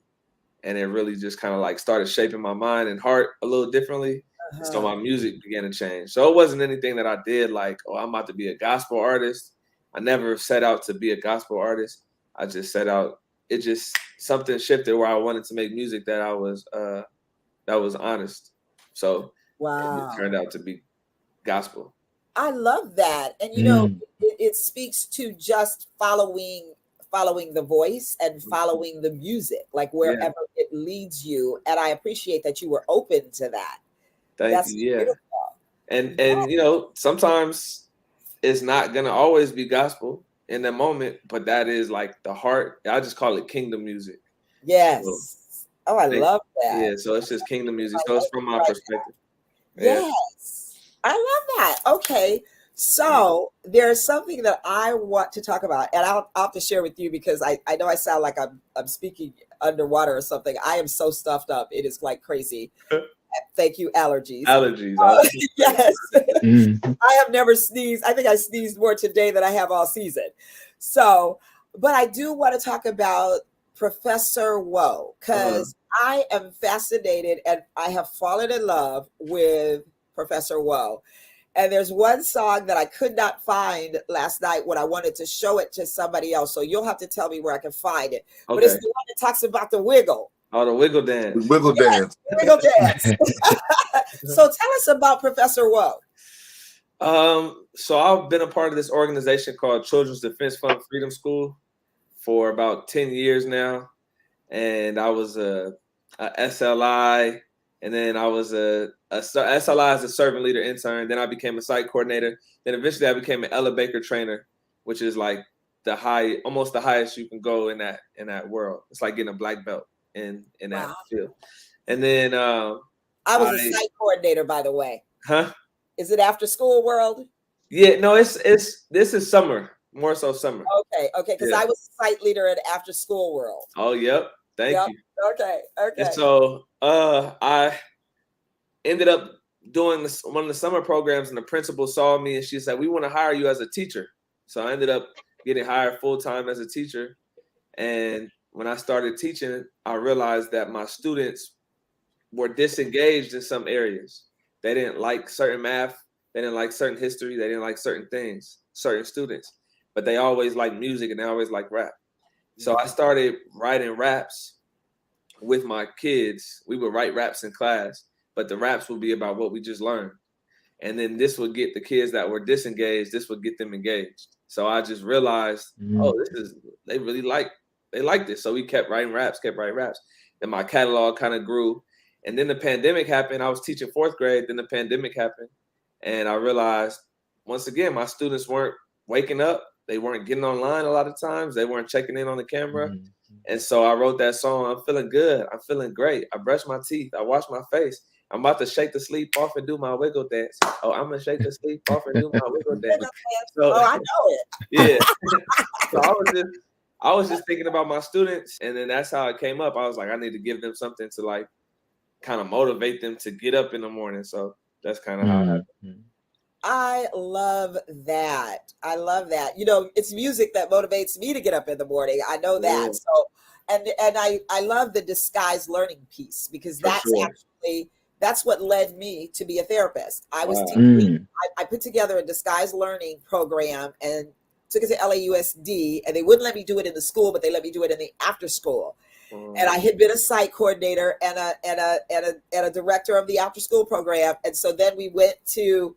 really just kind of like started shaping my mind and heart a little differently. So my music began to change. So it wasn't anything that I did like, oh, I'm about to be a gospel artist. I never set out to be a gospel artist. I just set out, it just something shifted where I wanted to make music that was honest. So Wow. it turned out to be gospel. I love that. And it speaks to just following the voice and following the music, like wherever it leads you. And I appreciate that you were open to that. Thank you. Yeah. Beautiful. And sometimes it's not gonna always be gospel in the moment, but that is like the heart. I just call it kingdom music. Yes. So, I love that. Yeah, so it's just kingdom music. So it's from my perspective. Yes. I love that. Okay. So there's something that I want to talk about, and I'll have to share with you because I know I sound like I'm speaking underwater or something. I am so stuffed up. It is like crazy. Thank you, allergies. Yes. I have never sneezed. I think I sneezed more today than I have all season. So, but I do want to talk about Professor Woe, because I am fascinated and I have fallen in love with Professor Woe. And there's one song that I could not find last night when I wanted to show it to somebody else. So you'll have to tell me where I can find it. Okay. But it's the one that talks about the wiggle. Oh, the wiggle dance. Wiggle dance. Wiggle dance. So tell us about Professor Woe. So I've been a part of this organization called Children's Defense Fund Freedom School for about 10 years now. And I was a SLI, and then I was a SLI as a servant leader intern. Then I became a site coordinator. Then eventually I became an elevator trainer, which is like almost the highest you can go in that world. It's like getting a black belt in that field. And then I was a site coordinator, by the way. Huh? Is it after school world? Yeah, no, this is summer, more so summer. Okay, because I was a site leader at after school world. Oh, yep. Thank you. Okay. And so I ended up doing one of the summer programs, and the principal saw me and she said, "We want to hire you as a teacher." So I ended up getting hired full-time as a teacher. And when I started teaching, I realized that my students were disengaged in some areas. They didn't like certain math. They didn't like certain history. They didn't like certain things, certain students, but they always liked music and they always liked rap. So I started writing raps with my kids. We would write raps in class, but the raps would be about what we just learned. And then this would get the kids that were disengaged, this would get them engaged. So I just realized, they like this. So we kept writing raps. And my catalog kind of grew. And then the pandemic happened. I was teaching 4th grade. Then the pandemic happened. And I realized, once again, my students weren't waking up. They weren't getting online a lot of times. They weren't checking in on the camera. And so I wrote that song, "I'm feeling good. I'm feeling great. I brushed my teeth. I washed my face. I'm about to shake the sleep off and do my wiggle dance. Oh, I'm going to shake the sleep off and do my wiggle dance." So, I know it. Yeah. So I was just thinking about my students. And then that's how it came up. I was like, I need to give them something to like kind of motivate them to get up in the morning. So that's kind of how it happened. I love that. It's music that motivates me to get up in the morning. I know that. Yeah. So, and I love the disguised learning piece, because that's what led me to be a therapist. I was teaching, I put together a disguised learning program and took it to LAUSD, and they wouldn't let me do it in the school, but they let me do it in the after school. And I had been a site coordinator and a director of the after school program. And so then we went to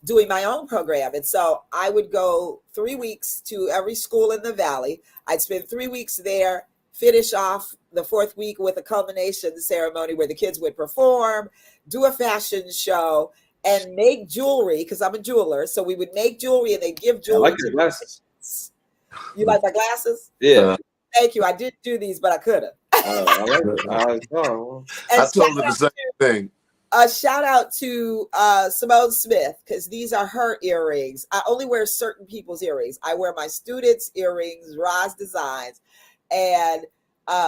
doing my own program. And so I would go 3 weeks to every school in the Valley. I'd spend 3 weeks there, finish off the 4th week with a culmination ceremony where the kids would perform, do a fashion show, and make jewelry, because I'm a jeweler. So we would make jewelry and they give jewelry. I like your glasses. You like my glasses? Yeah. Thank you. I didn't do these, but I could have. I like it. I told her the same thing. A shout out to Simone Smith, because these are her earrings. I only wear certain people's earrings. I wear my students' earrings, Roz Designs, and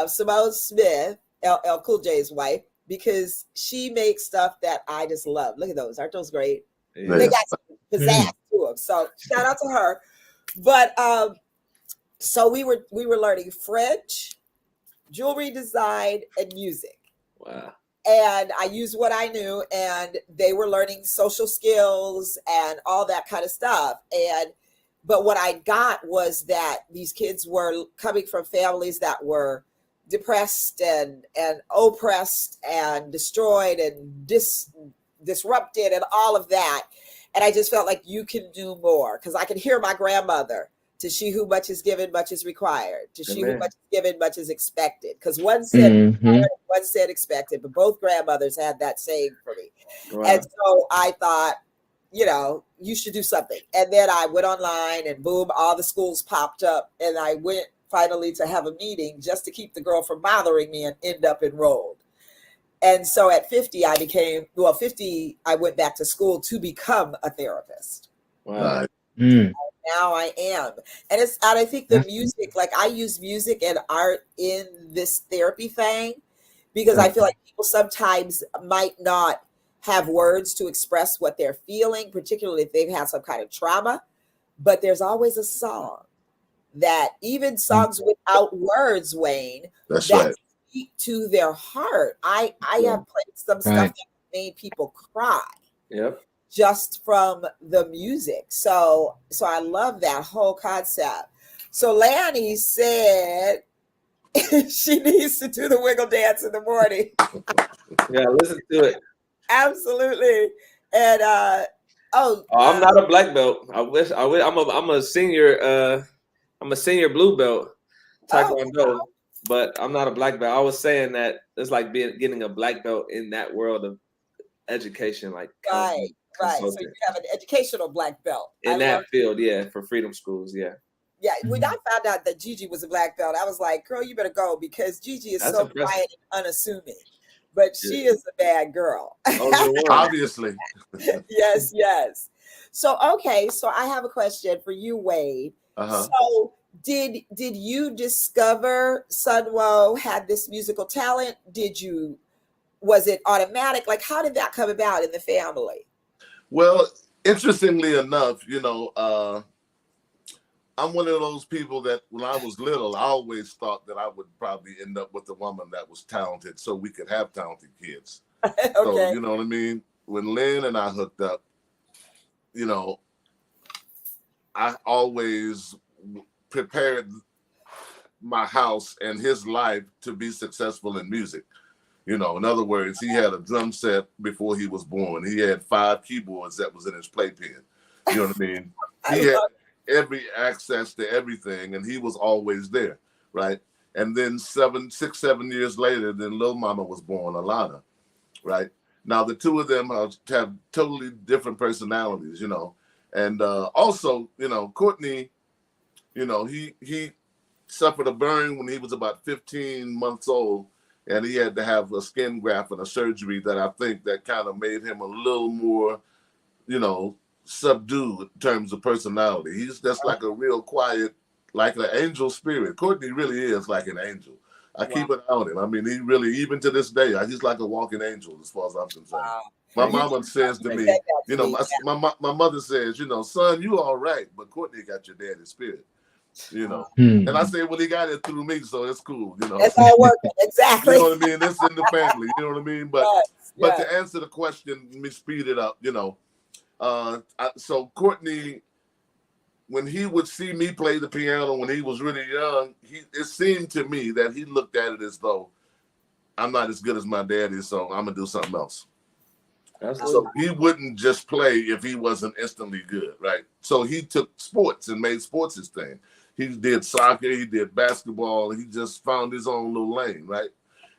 Simone Smith, LL Cool J's wife, because she makes stuff that I just love. Look at those. Aren't those great? Yeah. They got some pizzazz to them. So shout out to her. But so we were learning French, jewelry design, and music. Wow. And I used what I knew, and they were learning social skills and all that kind of stuff. But what I got was that these kids were coming from families that were depressed and oppressed and destroyed and disrupted and all of that. And I just felt like you can do more, because I could hear my grandmother, to she who much is given, much is required. To she who much is given, much is expected. Because one said required, one said expected, but both grandmothers had that saying for me. Wow. And so I thought, you should do something. And then I went online and boom, all the schools popped up. And I went finally to have a meeting just to keep the girl from bothering me and end up enrolled. And so at 50, I went back to school to become a therapist. Wow. Now I am. And I think the music, like I use music and art in this therapy thing, because I feel like people sometimes might not have words to express what they're feeling, particularly if they've had some kind of trauma. But there's always a song, that even songs without words, Wayne, that speak to their heart. I have played some stuff that made people cry. Yep. Just from the music. So I love that whole concept. So Lanny said she needs to do the wiggle dance in the morning. Yeah, listen to it. Absolutely. And I'm not a black belt. I'm a senior blue belt taekwondo, but I'm not a black belt. I was saying that it's like getting a black belt in that world of education, like Right. So you have an educational black belt in that field, for freedom schools, Yeah. When I found out that Gigi was a black belt, I was like, girl, you better go, because Gigi is so quiet and unassuming. But she is a bad girl. Obviously. Yes. So I have a question for you, Wade. So did you discover Sunwo had this musical talent? Was it automatic? Like, how did that come about in the family? Well, interestingly enough, I'm one of those people that when I was little, I always thought that I would probably end up with a woman that was talented so we could have talented kids. Okay. So, you know what I mean? When Lynn and I hooked up, I always prepared my house and his life to be successful in music. In other words, he had a drum set before he was born. He had 5 keyboards that was in his playpen. You know what I mean? He had every access to everything, and he was always there, right? And then 7 years later, then Lil Mama was born, Alana, right? Now, the two of them have totally different personalities, And also, Courtney, he suffered a burn when he was about 15 months old. And he had to have a skin graft and a surgery that I think that kind of made him a little more, subdued in terms of personality. He's just like a real quiet, like an angel spirit. Courtney really is like an angel. I keep an eye on him. I mean, he really, even to this day, he's like a walking angel as far as I'm concerned. Wow. My mama says to me, my mother says, son, you all right, but Courtney got your daddy's spirit. And I say, well, he got it through me, so it's cool, It's all working, exactly. You know what I mean? It's in the family, you know what I mean? But to answer the question, let me speed it up, so Courtney when he would see me play the piano when he was really young, it seemed to me that he looked at it as though I'm not as good as my daddy, so I'm gonna do something else. So he wouldn't just play if he wasn't instantly good, right? So he took sports and made sports his thing. He did soccer, he did basketball, he just found his own little lane, right?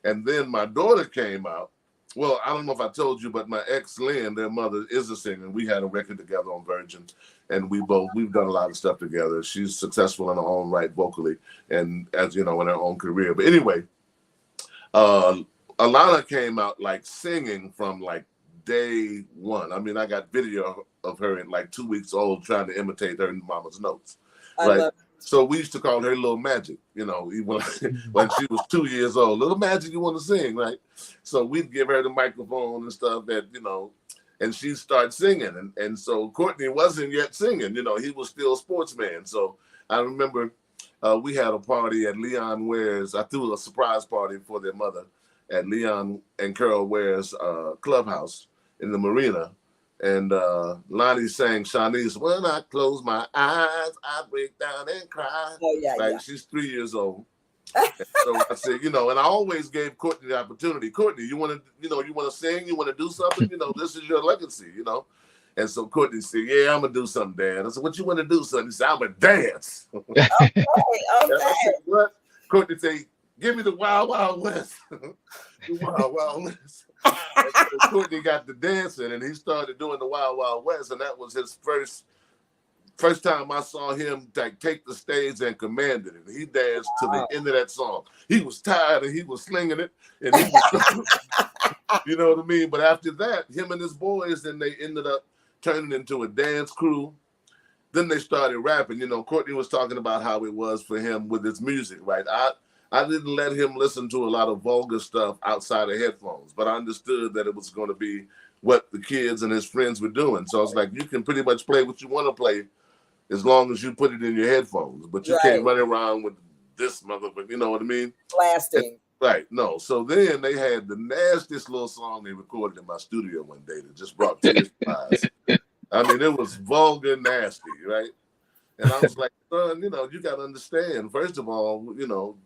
And then my daughter came out. Well, I don't know if I told you, but my ex Lynn, their mother, is a singer. We had a record together on Virgin, and we've done a lot of stuff together. She's successful in her own right vocally, and as you know, in her own career. But anyway, Alana came out like singing from like day one. I mean, I got video of her in like 2 weeks old trying to imitate her mama's notes, right? So we used to call her Little Magic, you know, when she was 2 years old. Little Magic, you want to sing, right? So we'd give her the microphone and stuff that, you know, and she'd start singing. And so Courtney wasn't yet singing, you know, he was still a sportsman. So I remember we had a party at Leon Ware's. I threw a surprise party for their mother at Leon and Carol Ware's clubhouse in the marina. And Lonnie sang Shanice, when I close my eyes, I break down and cry. Oh, yeah, like yeah. She's 3 years old. So I said, you know, and I always gave Courtney the opportunity. Courtney, you want to sing? You want to do something? You know, this is your legacy, you know? And so Courtney said, yeah, I'm going to do something, Dad. I said, what you want to do, son? He said, I'm going to dance. Okay. I said, what? Courtney said, give me the Wild Wild West. The Wild Wild West. So Courtney got to dancing, and he started doing the Wild Wild West, and that was his first time I saw him take the stage and command it. And he danced to the end of that song. He was tired, and he was slinging it, and he was, you know what I mean? But after that, him and his boys, then they ended up turning into a dance crew. Then they started rapping. You know, Courtney was talking about how it was for him with his music, right? I didn't let him listen to a lot of vulgar stuff outside of headphones, but I understood that it was going to be what the kids and his friends were doing. So I was like, you can pretty much play what you want to play as long as you put it in your headphones, but you can't run around with this motherfucker, you know what I mean? Blasting. Right, no. So then they had the nastiest little song they recorded in my studio one day that just brought tears to my eyes. I mean, it was vulgar, nasty, right? And I was like, son, you know, you got to understand, first of all, you know,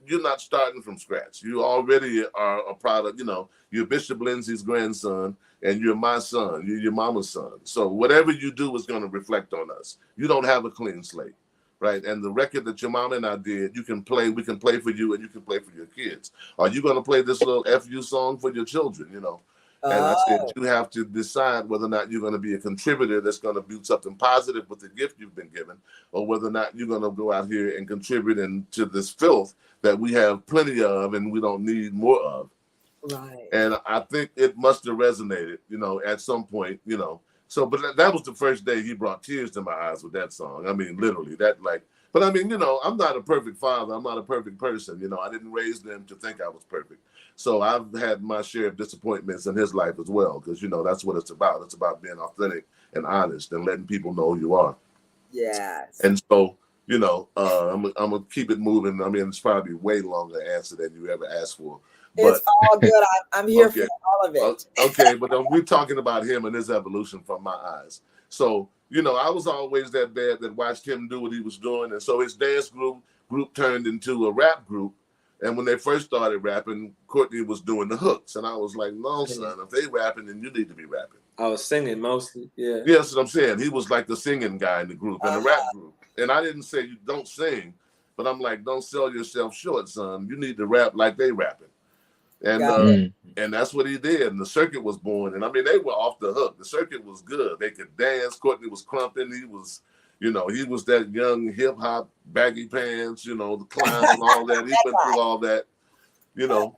you're not starting from scratch. You already are a product, you know, you're Bishop Linsey's grandson and you're my son, you're your mama's son. So whatever you do is going to reflect on us. You don't have a clean slate, right? And the record that your mama and I did, we can play for you and you can play for your kids. Are you going to play this little FU song for your children, you know? And I said, you have to decide whether or not you're going to be a contributor that's going to do something positive with the gift you've been given, or whether or not you're going to go out here and contribute into this filth that we have plenty of and we don't need more of. Right. And I think it must have resonated, you know, at some point, you know. So, but that was the first day he brought tears to my eyes with that song. I mean, literally, that like, but I mean, you know, I'm not a perfect father. I'm not a perfect person. You know, I didn't raise them to think I was perfect. So I've had my share of disappointments in his life as well, because, you know, that's what it's about. It's about being authentic and honest and letting people know who you are. Yes. And so, you know, I'm going to keep it moving. I mean, it's probably way longer answer than you ever asked for. But, it's all good. I'm here for all of it. Okay, but we're talking about him and his evolution from my eyes. So, you know, I was always that dad that watched him do what he was doing. And so his dance group turned into a rap group. And when they first started rapping, Courtney was doing the hooks. And I was like, no, son, if they rapping, then you need to be rapping. I was singing mostly, yeah. Yeah, that's what I'm saying. He was like the singing guy in the group, in the rap group. And I didn't say you don't sing, but I'm like, don't sell yourself short, son. You need to rap like they rapping. And and that's what he did. And the circuit was born. And I mean, they were off the hook. The circuit was good. They could dance. Courtney was crumping. He was, you know, he was that young hip hop, baggy pants, you know, the clown and all that. He went through all that, you know.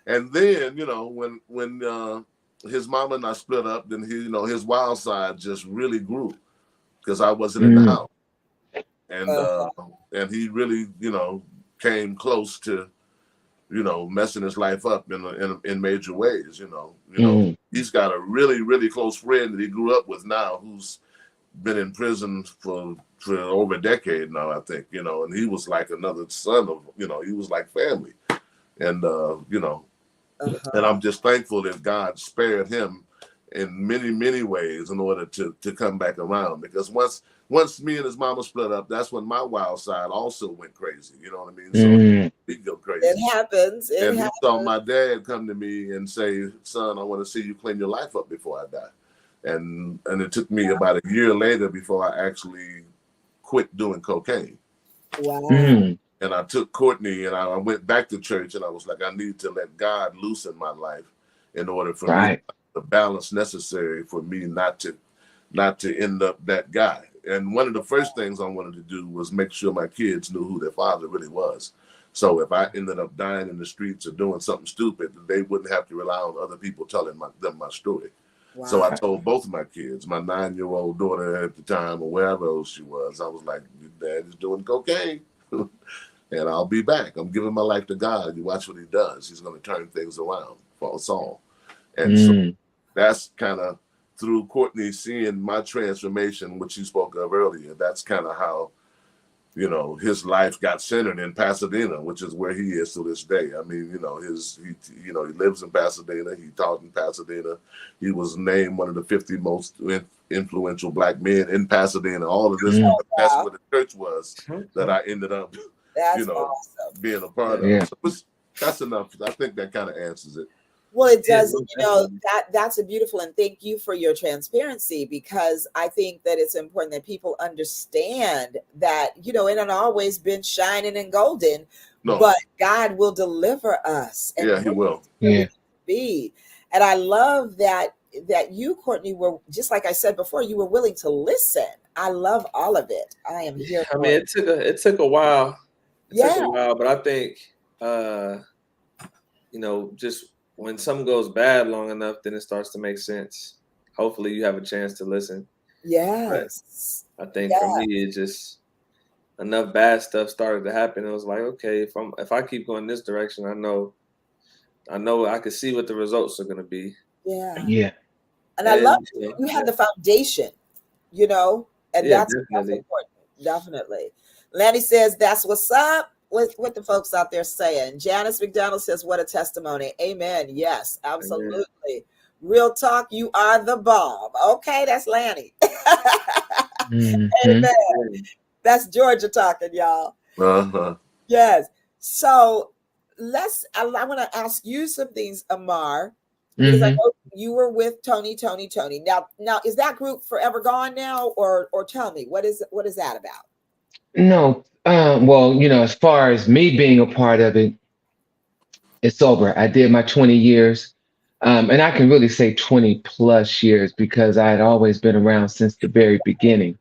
And then, you know, when his mama and I split up, then he, you know, his wild side just really grew because I wasn't in the house. And he really, you know, came close to, you know, messing his life up in major ways, you know. He's got a really, really close friend that he grew up with now who's been in prison for over a decade now, I think, you know, and he was like another son of, you know, he was like family. And, you know, and I'm just thankful that God spared him in many ways in order to come back around. Because once me and his mama split up, that's when my wild side also went crazy. You know what I mean? So we go crazy. It happens. And he saw my dad come to me and say, "Son, I want to see you clean your life up before I die." And it took me about a year later before I actually quit doing cocaine. Wow. And I took Courtney and I went back to church, and I was like, I need to let God loosen my life in order for me the balance necessary for me not to end up that guy. And one of the first things I wanted to do was make sure my kids knew who their father really was. So if I ended up dying in the streets or doing something stupid, they wouldn't have to rely on other people telling them my story. Wow. So I told both of my kids, my 9-year-old daughter at the time, or wherever else she was, I was like, your dad is doing cocaine. And I'll be back. I'm giving my life to God. You watch what he does. He's going to turn things around for us all. And so that's kind of through Courtney seeing my transformation, which you spoke of earlier. That's kind of how, you know, his life got centered in Pasadena, which is where he is to this day. I mean, you know, he lives in Pasadena. He taught in Pasadena. He was named one of the 50 most influential Black men in Pasadena. All of this, that's what the church was that I ended up. That's awesome. Being a part of. So that's enough. I think that kind of answers it. Well, it does. You know, that's a beautiful, and thank you for your transparency, because I think that it's important that people understand that, you know, it hasn't always been shining and golden, but God will deliver us. And he will. Be. And I love that you, Courtney, were, just like I said before, you were willing to listen. I love all of it. I am here. I mean, it took a while. Took a while, but I think, you know, just when something goes bad long enough, then it starts to make sense. Hopefully you have a chance to listen. Yes. But I think for me, it just enough bad stuff started to happen. It was like, okay, if I keep going this direction, I know I can see what the results are going to be. Yeah. And I love you have the foundation, you know, and that's important. Definitely. Lanny says, that's what's up. What the folks out there saying. Janice McDonald says, what a testimony. Amen. Yes, absolutely. Amen. Real talk, you are the bomb. Okay, that's Lanny. Amen. That's Georgia talking, y'all. Yes. So I want to ask you some things, Amar, because I know you were with Tony Toni Tone. Now is that group forever gone now, or tell me, what is that about? No, well, you know, as far as me being a part of it, it's over. I did my 20 years, and I can really say 20 plus years because I had always been around since the very beginning.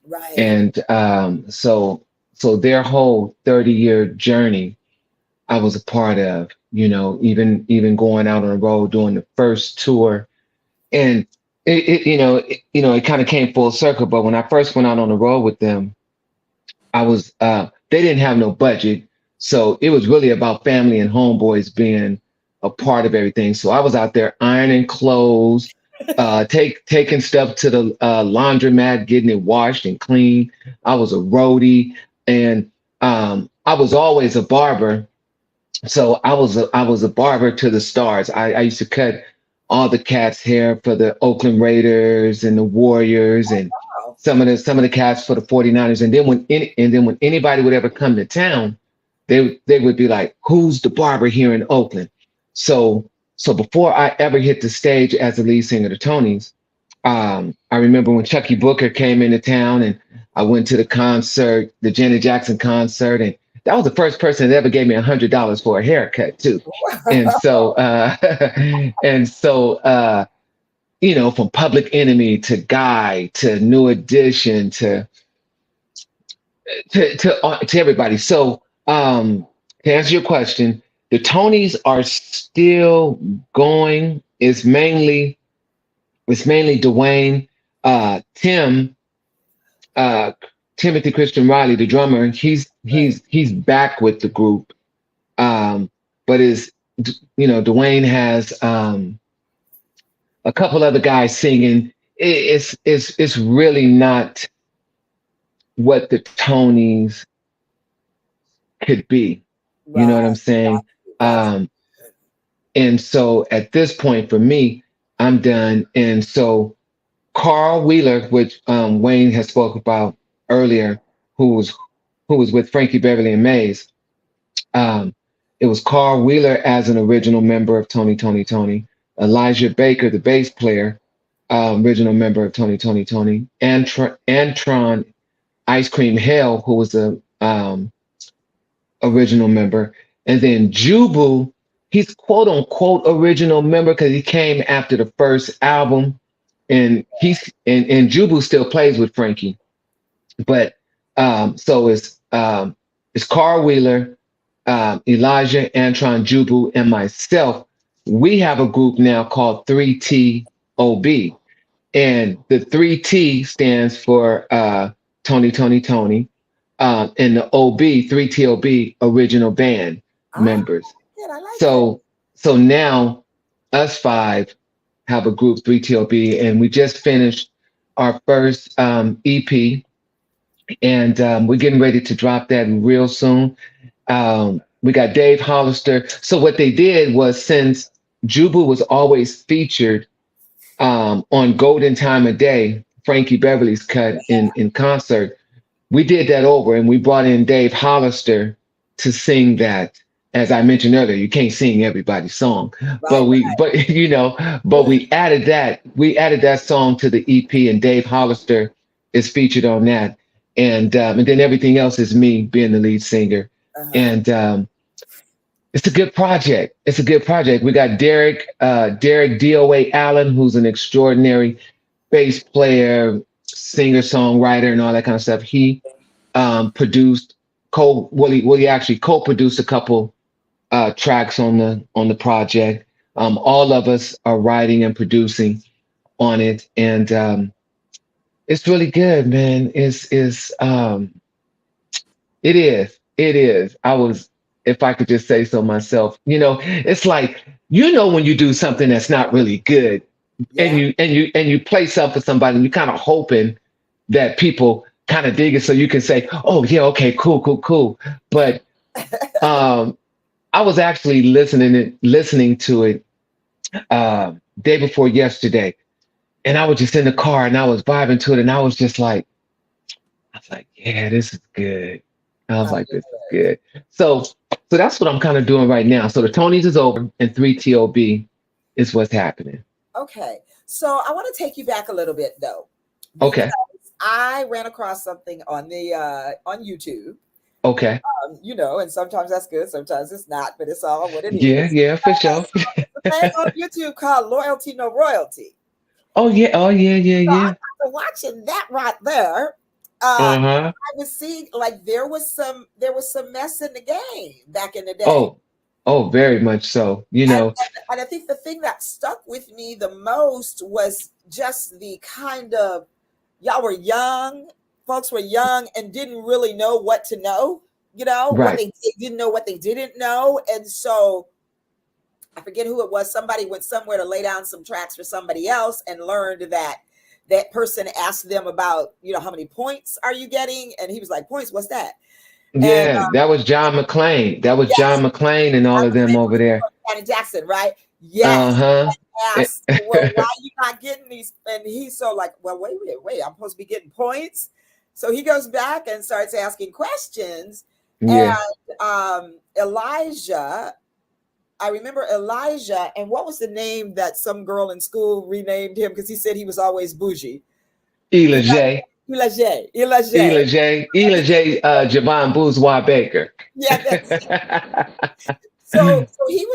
Right. And so their whole 30-year journey, I was a part of. You know, even going out on the road doing the first tour, and it kind of came full circle. But when I first went out on the road with them, I was they didn't have no budget, so it was really about family and homeboys being a part of everything. So I was out there ironing clothes, taking stuff to the laundromat, getting it washed and cleaned. I was a roadie, and I was always a barber. So I was a barber to the stars. I used to cut all the cats' hair for the Oakland Raiders and the Warriors, and some of the cats for the 49ers. And then when anybody would ever come to town, they would be like, who's the barber here in Oakland? So before I ever hit the stage as the lead singer of the Tonys, I remember when Chucky Booker came into town, and I went to the concert, the Janet Jackson concert, and that was the first person that ever gave me $100 for a haircut too. And so you know, from Public Enemy to Guy to New Edition to everybody. So to answer your question, the Tonys are still going. It's mainly Dwayne, Timothy Christian Riley, the drummer. He's back with the group, but Dwayne has a couple other guys singing. It's really not what the Tonys could be. Right. You know what I'm saying? And so at this point for me, I'm done. And so Carl Wheeler, which Wayne has spoke about earlier, who was with Frankie Beverly and Mays. Um, it was Carl Wheeler as an original member of Tony Toni Tone, Elijah Baker, the bass player, original member of Tony Toni Tone, Antron Ice Cream Hell, who was the original member, and then Jubu, he's quote unquote original member because he came after the first album, and and Jubu still plays with Frankie, but so it's Carl Wheeler, Elijah, Antron, Jubu, and myself. We have a group now called 3TOB, and the 3T stands for Tony Toni Tone, and the OB, 3TOB, original band members. I like So so now us five have a group, 3TOB, and we just finished our first EP, and we're getting ready to drop that real soon. We got Dave Hollister. So what they did was, since Jubu was always featured on Golden Time of Day, Frankie Beverly's cut in concert, we did that over, and we brought in Dave Hollister to sing that. As I mentioned earlier, you can't sing everybody's song, but we added that. We added that song to the EP, and Dave Hollister is featured on that, and then everything else is me being the lead singer, and it's a good project. It's a good project. We got Derek DOA Allen, who's an extraordinary bass player, singer, songwriter, and all that kind of stuff. He produced he actually co-produced a couple tracks on the project. All of us are writing and producing on it, and it's really good, man. It is. If I could just say so myself, it's like, when you do something that's not really good, and you play something for somebody, and you're kind of hoping that people kind of dig it, so you can say, oh yeah, okay, cool. But I was actually listening to it day before yesterday, and I was just in the car and I was vibing to it, and I was like, yeah, this is good. I was like, this is good. So that's what I'm kind of doing right now. So the Tonys is over, and 3TOB is what's happening. Okay. So I want to take you back a little bit, though. Okay. I ran across something on on YouTube. Okay. And sometimes that's good, sometimes it's not, but it's all what it is. Yeah, for sure. A thing on YouTube called Loyalty No Royalty. Oh yeah. So after watching that right there, I was seeing like there was some mess in the game back in the day. Oh, very much so. And I think the thing that stuck with me the most was just the kind of, y'all were young, folks were young and didn't really know what to know, right. What they didn't know what they didn't know. And so I forget who it was. Somebody went somewhere to lay down some tracks for somebody else and learned that person asked them about, how many points are you getting? And he was like, points, what's that? Yeah, that was John McClain. That was John McClain and all of them over there. Janet Jackson, right? Yes. Asked, well, why are you not getting these? And he's so like, well, wait, I'm supposed to be getting points. So he goes back and starts asking questions. Yeah. And Elijah, I remember Elijah, and what was the name that some girl in school renamed him because he said he was always bougie? Elijah, Javon Bourgeois Baker. Yeah. So he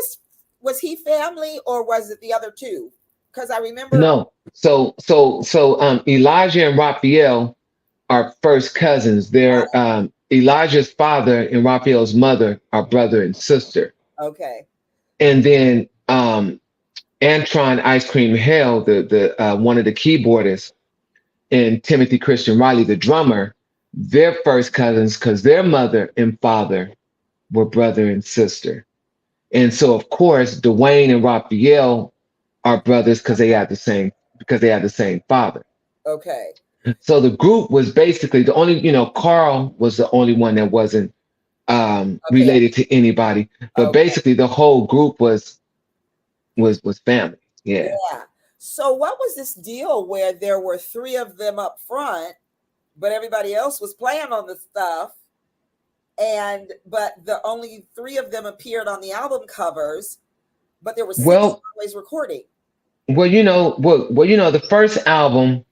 was he family, or was it the other two? Because I remember. No. So Elijah and Raphael are first cousins. They're Elijah's father and Raphael's mother are brother and sister. Okay. And then Antron Ice Cream Hell, the one of the keyboardists, and Timothy Christian Riley, the drummer, they're first cousins because their mother and father were brother and sister. And so, of course, Dwayne and Raphael are brothers because they had the same father. Okay. So the group was basically the only, Carl was the only one that wasn't related to anybody, but basically the whole group was family. Yeah. So what was this deal where there were three of them up front, but everybody else was playing on the stuff, but the only three of them appeared on the album covers, but there were six always recording. Well, the first album,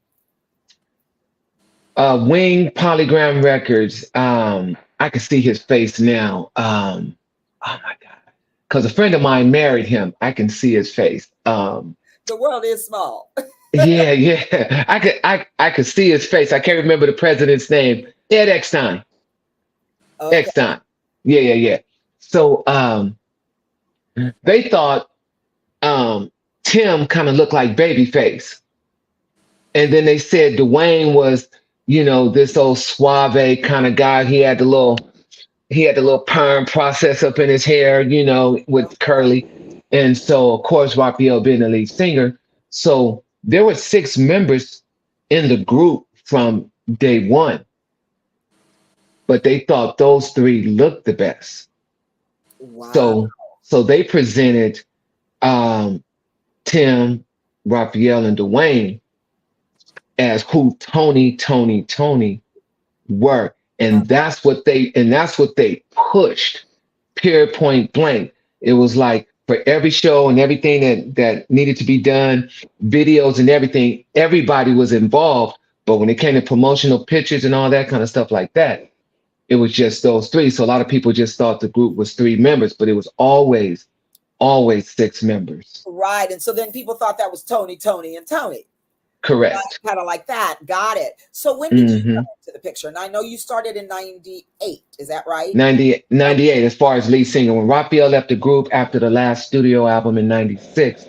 Wing Polygram Records, I can see his face now. Oh my God. Because a friend of mine married him. I can see his face. The world is small. Yeah. I could see his face. I can't remember the president's name. Ed Eckstein. Okay. Eckstein. Yeah. So they thought Tim kind of looked like Babyface. And then they said Dwayne was, this old suave kind of guy. He had the little perm process up in his hair, with curly. And so, of course, Raphael being the lead singer. So there were 6 members in the group from day one. But they thought those 3 looked the best. Wow. So they presented Tim, Raphael, and Dwayne as who Tony Toni were. And that's what they pushed, period, point blank. It was like for every show and everything that needed to be done, videos and everything, everybody was involved. But when it came to promotional pictures and all that kind of stuff like that, it was just those 3. So a lot of people just thought the group was 3 members, but it was always 6 members. Right. And so then people thought that was Tony, and Tony. Correct. Kind of like that. Got it. So when did you come into the picture? And I know you started in 98. Is that right? 98 as far as lead singer. When Raphael left the group after the last studio album in 96,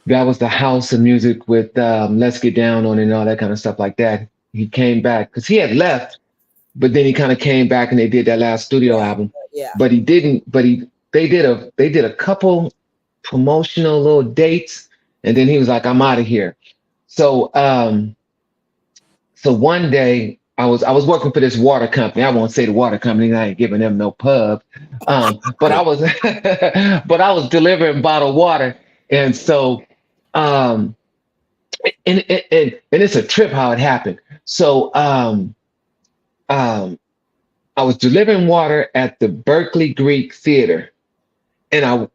that was the house of music with Let's Get Down on it and all that kind of stuff like that. He came back because he had left, but then he kind of came back and they did that last studio album. Yeah. But he didn't. But they did a couple promotional little dates, and then he was like, "I'm out of here." So one day I was working for this water company. I won't say the water company. I ain't giving them no pub. But I was delivering bottled water, and so and it's a trip how it happened. So I was delivering water at the Berkeley Greek Theater, and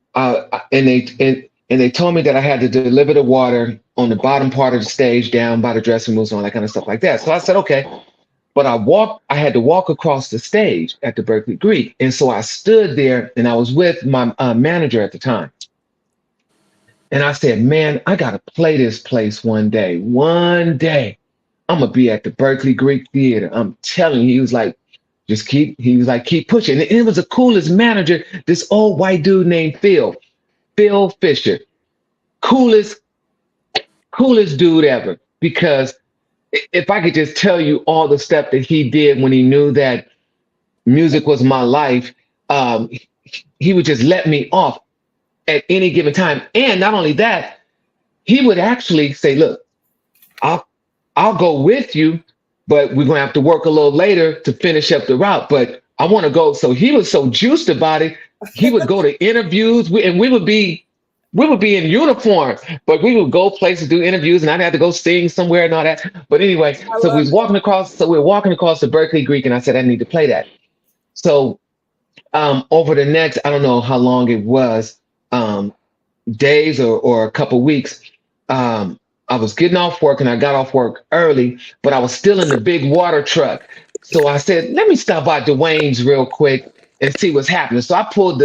they told me that I had to deliver the water on the bottom part of the stage, down by the dressing rooms, and all that kind of stuff like that. So I said, okay. But I had to walk across the stage at the Berkeley Greek. And so I stood there and I was with my manager at the time. And I said, man, I got to play this place one day. One day I'm going to be at the Berkeley Greek Theater. I'm telling you, he was like, keep pushing. And it was the coolest manager, this old white dude named Phil Fisher. Coolest dude ever, because if I could just tell you all the stuff that he did when he knew that music was my life, he would just let me off at any given time. And not only that, he would actually say, look, I'll go with you, but we're gonna have to work a little later to finish up the route. But I want to go. So he was so juiced about it. He would go to interviews, and we would be in uniform, but we would go places, do interviews, and I'd have to go sing somewhere and all that. But anyway, so we're walking across the Berkeley Greek, and I said, I need to play that. So over the next, I don't know how long it was, days or a couple weeks, I was getting off work, and I got off work early, but I was still in the big water truck. So I said, let me stop by Dwayne's real quick and see what's happening. So I pulled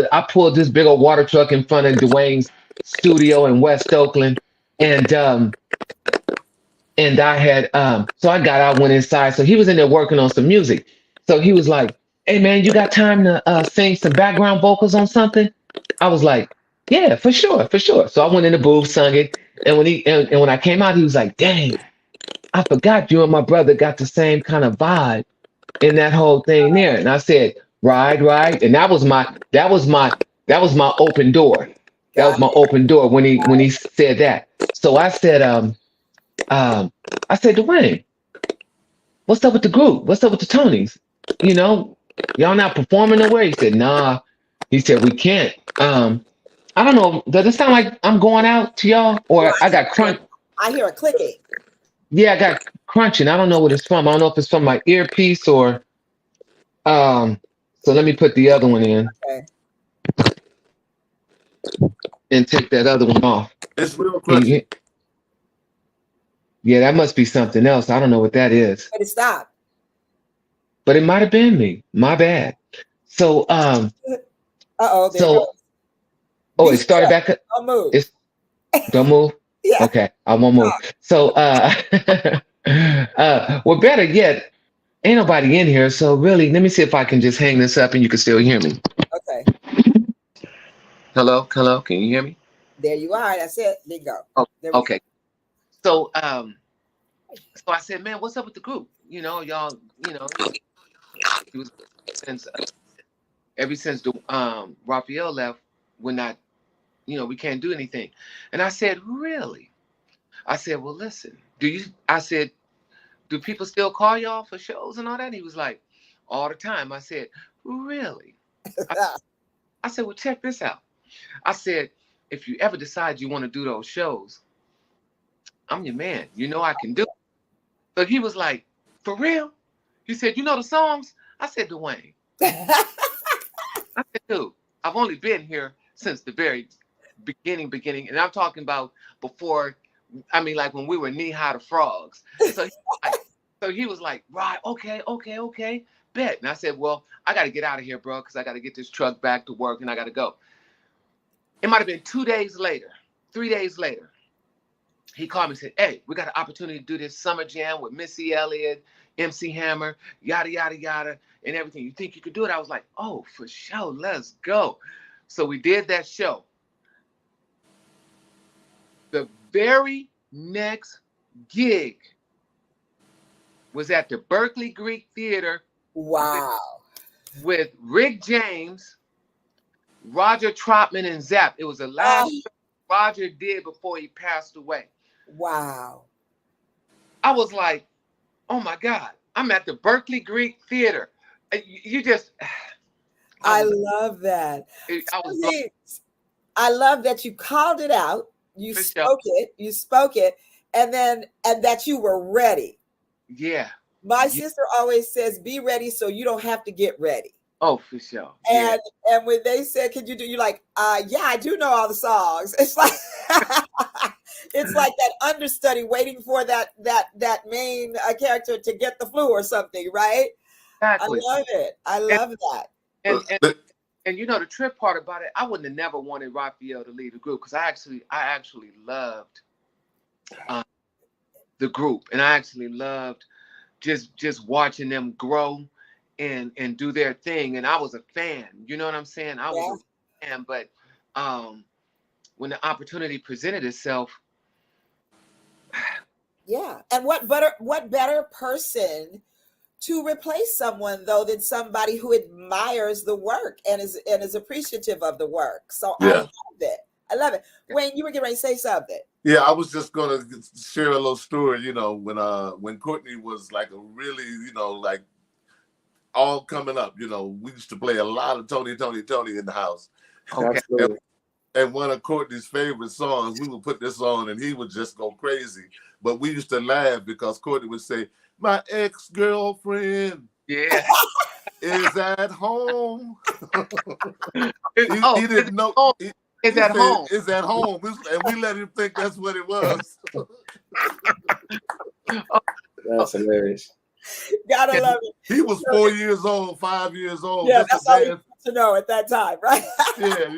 this big old water truck in front of Dwayne's studio in West Oakland, and I had so I got out, went inside. So he was in there working on some music. So he was like, hey man, you got time to sing some background vocals on something? I was like, yeah, for sure. So I went in the booth, sung it, and when I came out, he was like, dang, I forgot you and my brother got the same kind of vibe in that whole thing there. And I said, right, and that was my open door. That was my open door when he said that. So I said, Dwayne, what's up with the group? What's up with the Tonys? Y'all not performing nowhere? He said, nah. He said, we can't. I I don't know. Does it sound like I'm going out to y'all, No, or I got crunch? I hear a clicking. Yeah, I got crunching. I don't know what it's from. I don't know if it's from my earpiece or So let me put the other one in Okay. and take that other one off. It's real Can you crunchy. Yeah, that must be something else. I don't know what that is, But it stopped. but it might have been me. My bad. So Uh-oh, there it goes. so oh, Be it started still. back up. Don't move. It's Don't move. Yeah. Okay, I won't move. So well, better yet, ain't nobody in here. So really, let me see if I can just hang this up and you can still hear me. Okay. Hello, hello. Can you hear me? There you are. That's it. There you go. Oh, There we okay. So so I said, man, what's up with the group? Y'all, it was since ever since the Raphael left, we're not, we can't do anything. And I said, really? I said, well, listen, I said, do people still call y'all for shows and all that? And he was like, all the time. I said, really? go. I said, well, check this out. I said, if you ever decide you want to do those shows, I'm your man. I can do it. So he was like, for real? He said, you know the songs? I said, Dwayne. I said, dude, I've only been here since the very beginning. And I'm talking about before, like when we were knee-high to frogs. So he was like, right, okay, bet. And I said, well, I got to get out of here, bro, because I got to get this truck back to work and I got to go. It might have been 2 days later, 3 days later. He called me and said, hey, we got an opportunity to do this summer jam with Missy Elliott, MC Hammer, yada, yada, yada, and everything. You think you could do it? I was like, oh, for sure, let's go. So we did that show. The very next gig was at the Berkeley Greek Theater. Wow. With Rick James, Roger Troutman, and Zapp. It was the last show Roger did before he passed away. Wow. I was like, oh my God, I'm at the Berkeley Greek Theater. You just... I love that. I love that you called it out. You spoke it, and that you were ready. Yeah. My sister always says, be ready so you don't have to get ready. Oh, for sure. And when they said, could you do, you're like, yeah, I do know all the songs. It's like it's like that understudy waiting for that main character to get the flu or something, right? Exactly. I love it. I love that. And the trip part about it, I wouldn't have never wanted Raphael to lead the group because I actually loved the group, and I actually loved just watching them grow and do their thing. And I was a fan, you know what I'm saying? I was a fan, but when the opportunity presented itself. Yeah. And what better person to replace someone though than somebody who admires the work and is appreciative of the work. So yeah. I love it. Wayne, you were getting ready to say something. Yeah, I was just gonna share a little story, when Courtney was like a really, like all coming up, we used to play a lot of Tony Toni Tone in the house. Okay. And one of Courtney's favorite songs, we would put this on and he would just go crazy. But we used to laugh because Courtney would say, my ex-girlfriend is at home. he didn't know. Is at home. Is at home. And we let him think that's what it was. That's hilarious. Gotta love it. He was 4 years old, 5 years old. Yeah, that's all you need to know at that time, right? Yeah,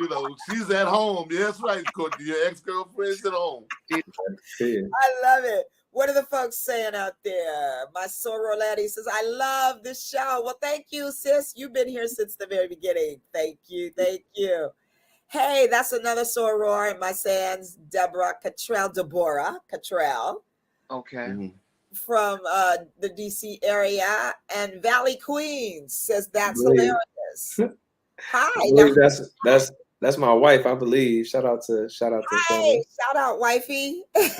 she's at home. Yeah, that's right, Courtney. Your ex-girlfriend's at home. I love it. What are the folks saying out there? My soror laddie says, I love this show. Well, thank you, sis. You've been here since the very beginning. Thank you. Thank you. Hey, that's another soror in my sands, Deborah Cottrell. Okay. Mm-hmm. From the DC area, and Valley Queens says that's hilarious. Hi. That's my wife, I believe. Shout out to Hey, shout out wifey. Thank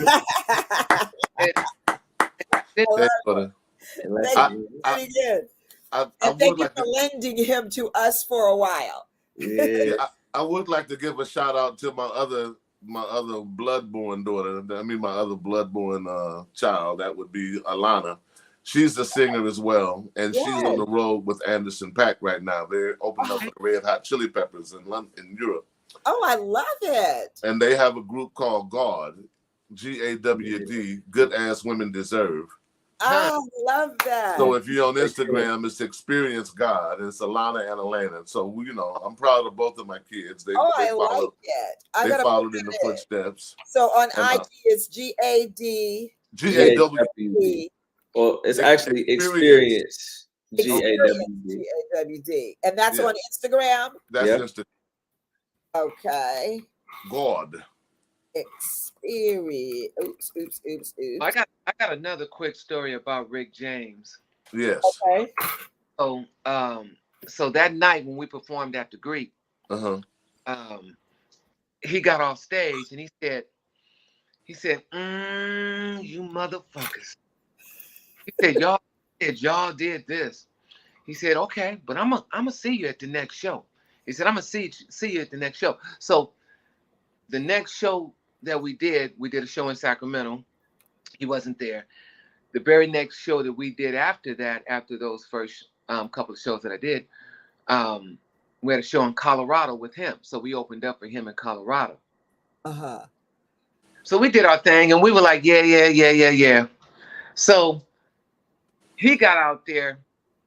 you for lending him to us for a while. Yeah. I would like to give a shout out to my other bloodborn daughter. I mean, my other bloodborn child. That would be Alana. She's a singer as well, and she's on the road with Anderson .Paak right now. They're opening up for the Red Hot Chili Peppers in Europe. Oh, I love it. And they have a group called GAWD, G-A-W-D, Good Ass Women Deserve. I love that. So if you're on Instagram, it's Experience God. And it's Alana and Elena. So, you know, I'm proud of both of my kids. They I followed, like it. They followed in the footsteps. So on IG, it's G-A-D. G-A-W-D. Well, it's actually Experience. G-A-W-D. G-A-W-D. And that's on Instagram? That's Instagram. Okay. God. Experience. Oops. I got another quick story about Rick James. Yes. Okay. So that night when we performed at the Greek, he got off stage and he said, you motherfuckers. He said, y'all did this. He said, okay, but I'm gonna see you at the next show. He said, I'm gonna see you at the next show. So the next show that we did a show in Sacramento. He wasn't there. The very next show that we did after that, after those first couple of shows that I did, we had a show in Colorado with him. So we opened up for him in Colorado. So we did our thing and we were like, yeah. So he got out there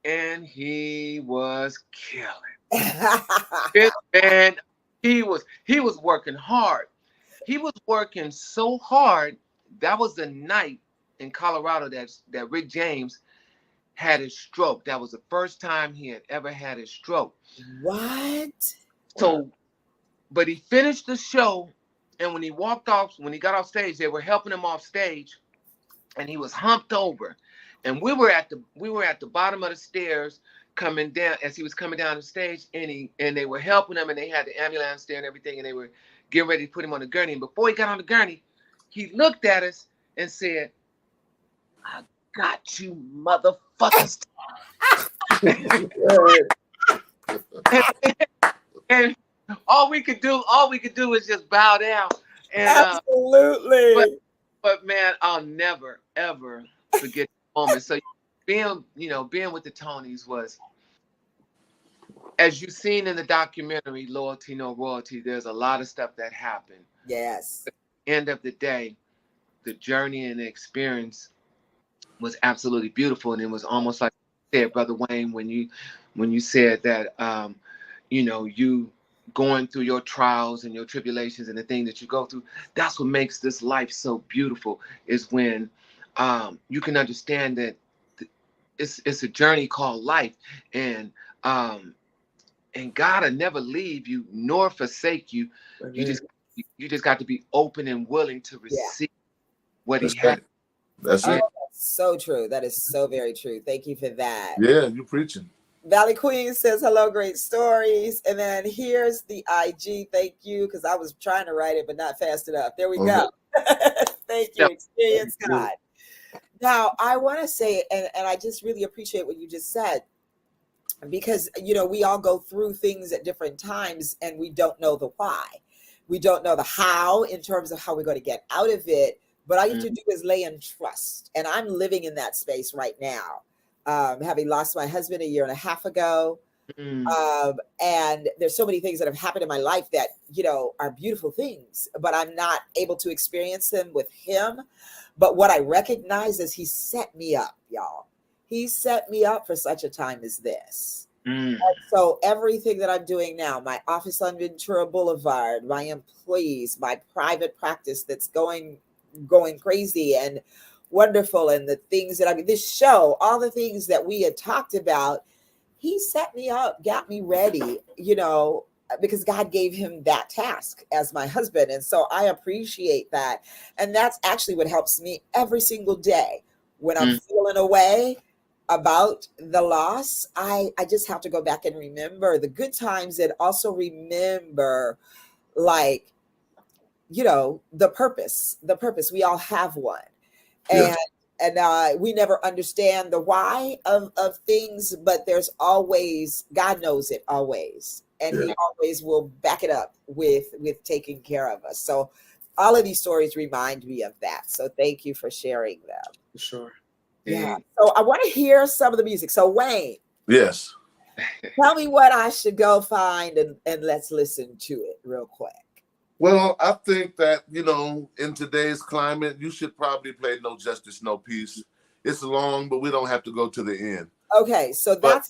and he was killing. And he was working hard. He was working so hard. That was the night in Colorado that Rick James had his stroke. That was the first time he had ever had his stroke. What? So, but he finished the show, and when he got off stage, they were helping him off stage, and he was humped over, and we were at the bottom of the stairs coming down as he was coming down the stage, and they were helping him, and they had the ambulance there and everything, and they were getting ready to put him on the gurney. And before he got on the gurney, he looked at us and said, I got you, motherfuckers. and all we could do is just bow down. And, absolutely. But man, I'll never, ever forget the moment. So being with the Tonys was, as you've seen in the documentary, Loyalty, No Royalty, there's a lot of stuff that happened. Yes. At the end of the day, the journey and the experience was absolutely beautiful. And it was almost like you said, Brother Wayne, when you said that, you going through your trials and your tribulations and the thing that you go through, that's what makes this life so beautiful, is when you can understand that it's a journey called life. And God will never leave you nor forsake you. Mm-hmm. You just got to be open and willing to receive what He has. That's it. That's so true. That is so very true. Thank you for that. Yeah, you're preaching. Valley Queen says, hello, great stories. And then here's the IG. Thank you, because I was trying to write it, but not fast enough. There we go. Thank you. Experience God. Now, I want to say, and I just really appreciate what you just said, because, we all go through things at different times and we don't know the why. We don't know the how in terms of how we're going to get out of it. But all you have to do is lay in trust. And I'm living in that space right now. Having lost my husband 1.5 years ago. And there's so many things that have happened in my life that, are beautiful things, but I'm not able to experience them with him. But what I recognize is he set me up, y'all. He set me up for such a time as this. And so everything that I'm doing now, my office on Ventura Boulevard, my employees, my private practice that's going crazy and wonderful, and the things that this show, all the things that we had talked about, he set me up, got me ready, because God gave him that task as my husband. And so I appreciate that. And that's actually what helps me every single day when I'm feeling away about the loss. I just have to go back and remember the good times, and also remember, like, the purpose. We all have one. And we never understand the why of things, but there's always, God knows it always. and he always will back it up with taking care of us. So all of these stories remind me of that. So thank you for sharing them. For sure. Yeah. So I want to hear some of the music. So Wayne. Yes. Tell me what I should go find and let's listen to it real quick. Well, I think that, in today's climate, you should probably play No Justice, No Peace. It's long, but we don't have to go to the end. Okay, so that's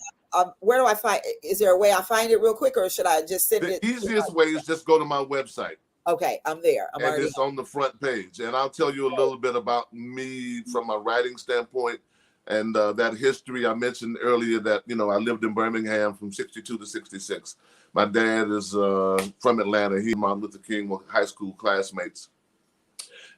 where do I find? Is there a way I find it real quick, or should I just send it? The easiest way is just go to my website. Okay, I'm there. And it's on the front page. And I'll tell you a little bit about me from a writing standpoint and that history. I mentioned earlier that, I lived in Birmingham from 62 to 66. My dad is from Atlanta. He and Martin Luther King were high school classmates.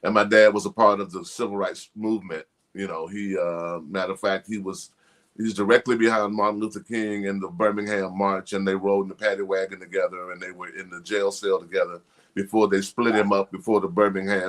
And my dad was a part of the civil rights movement. He, matter of fact, he's directly behind Martin Luther King in the Birmingham March, and they rode in the paddy wagon together, and they were in the jail cell together before they split him up, before the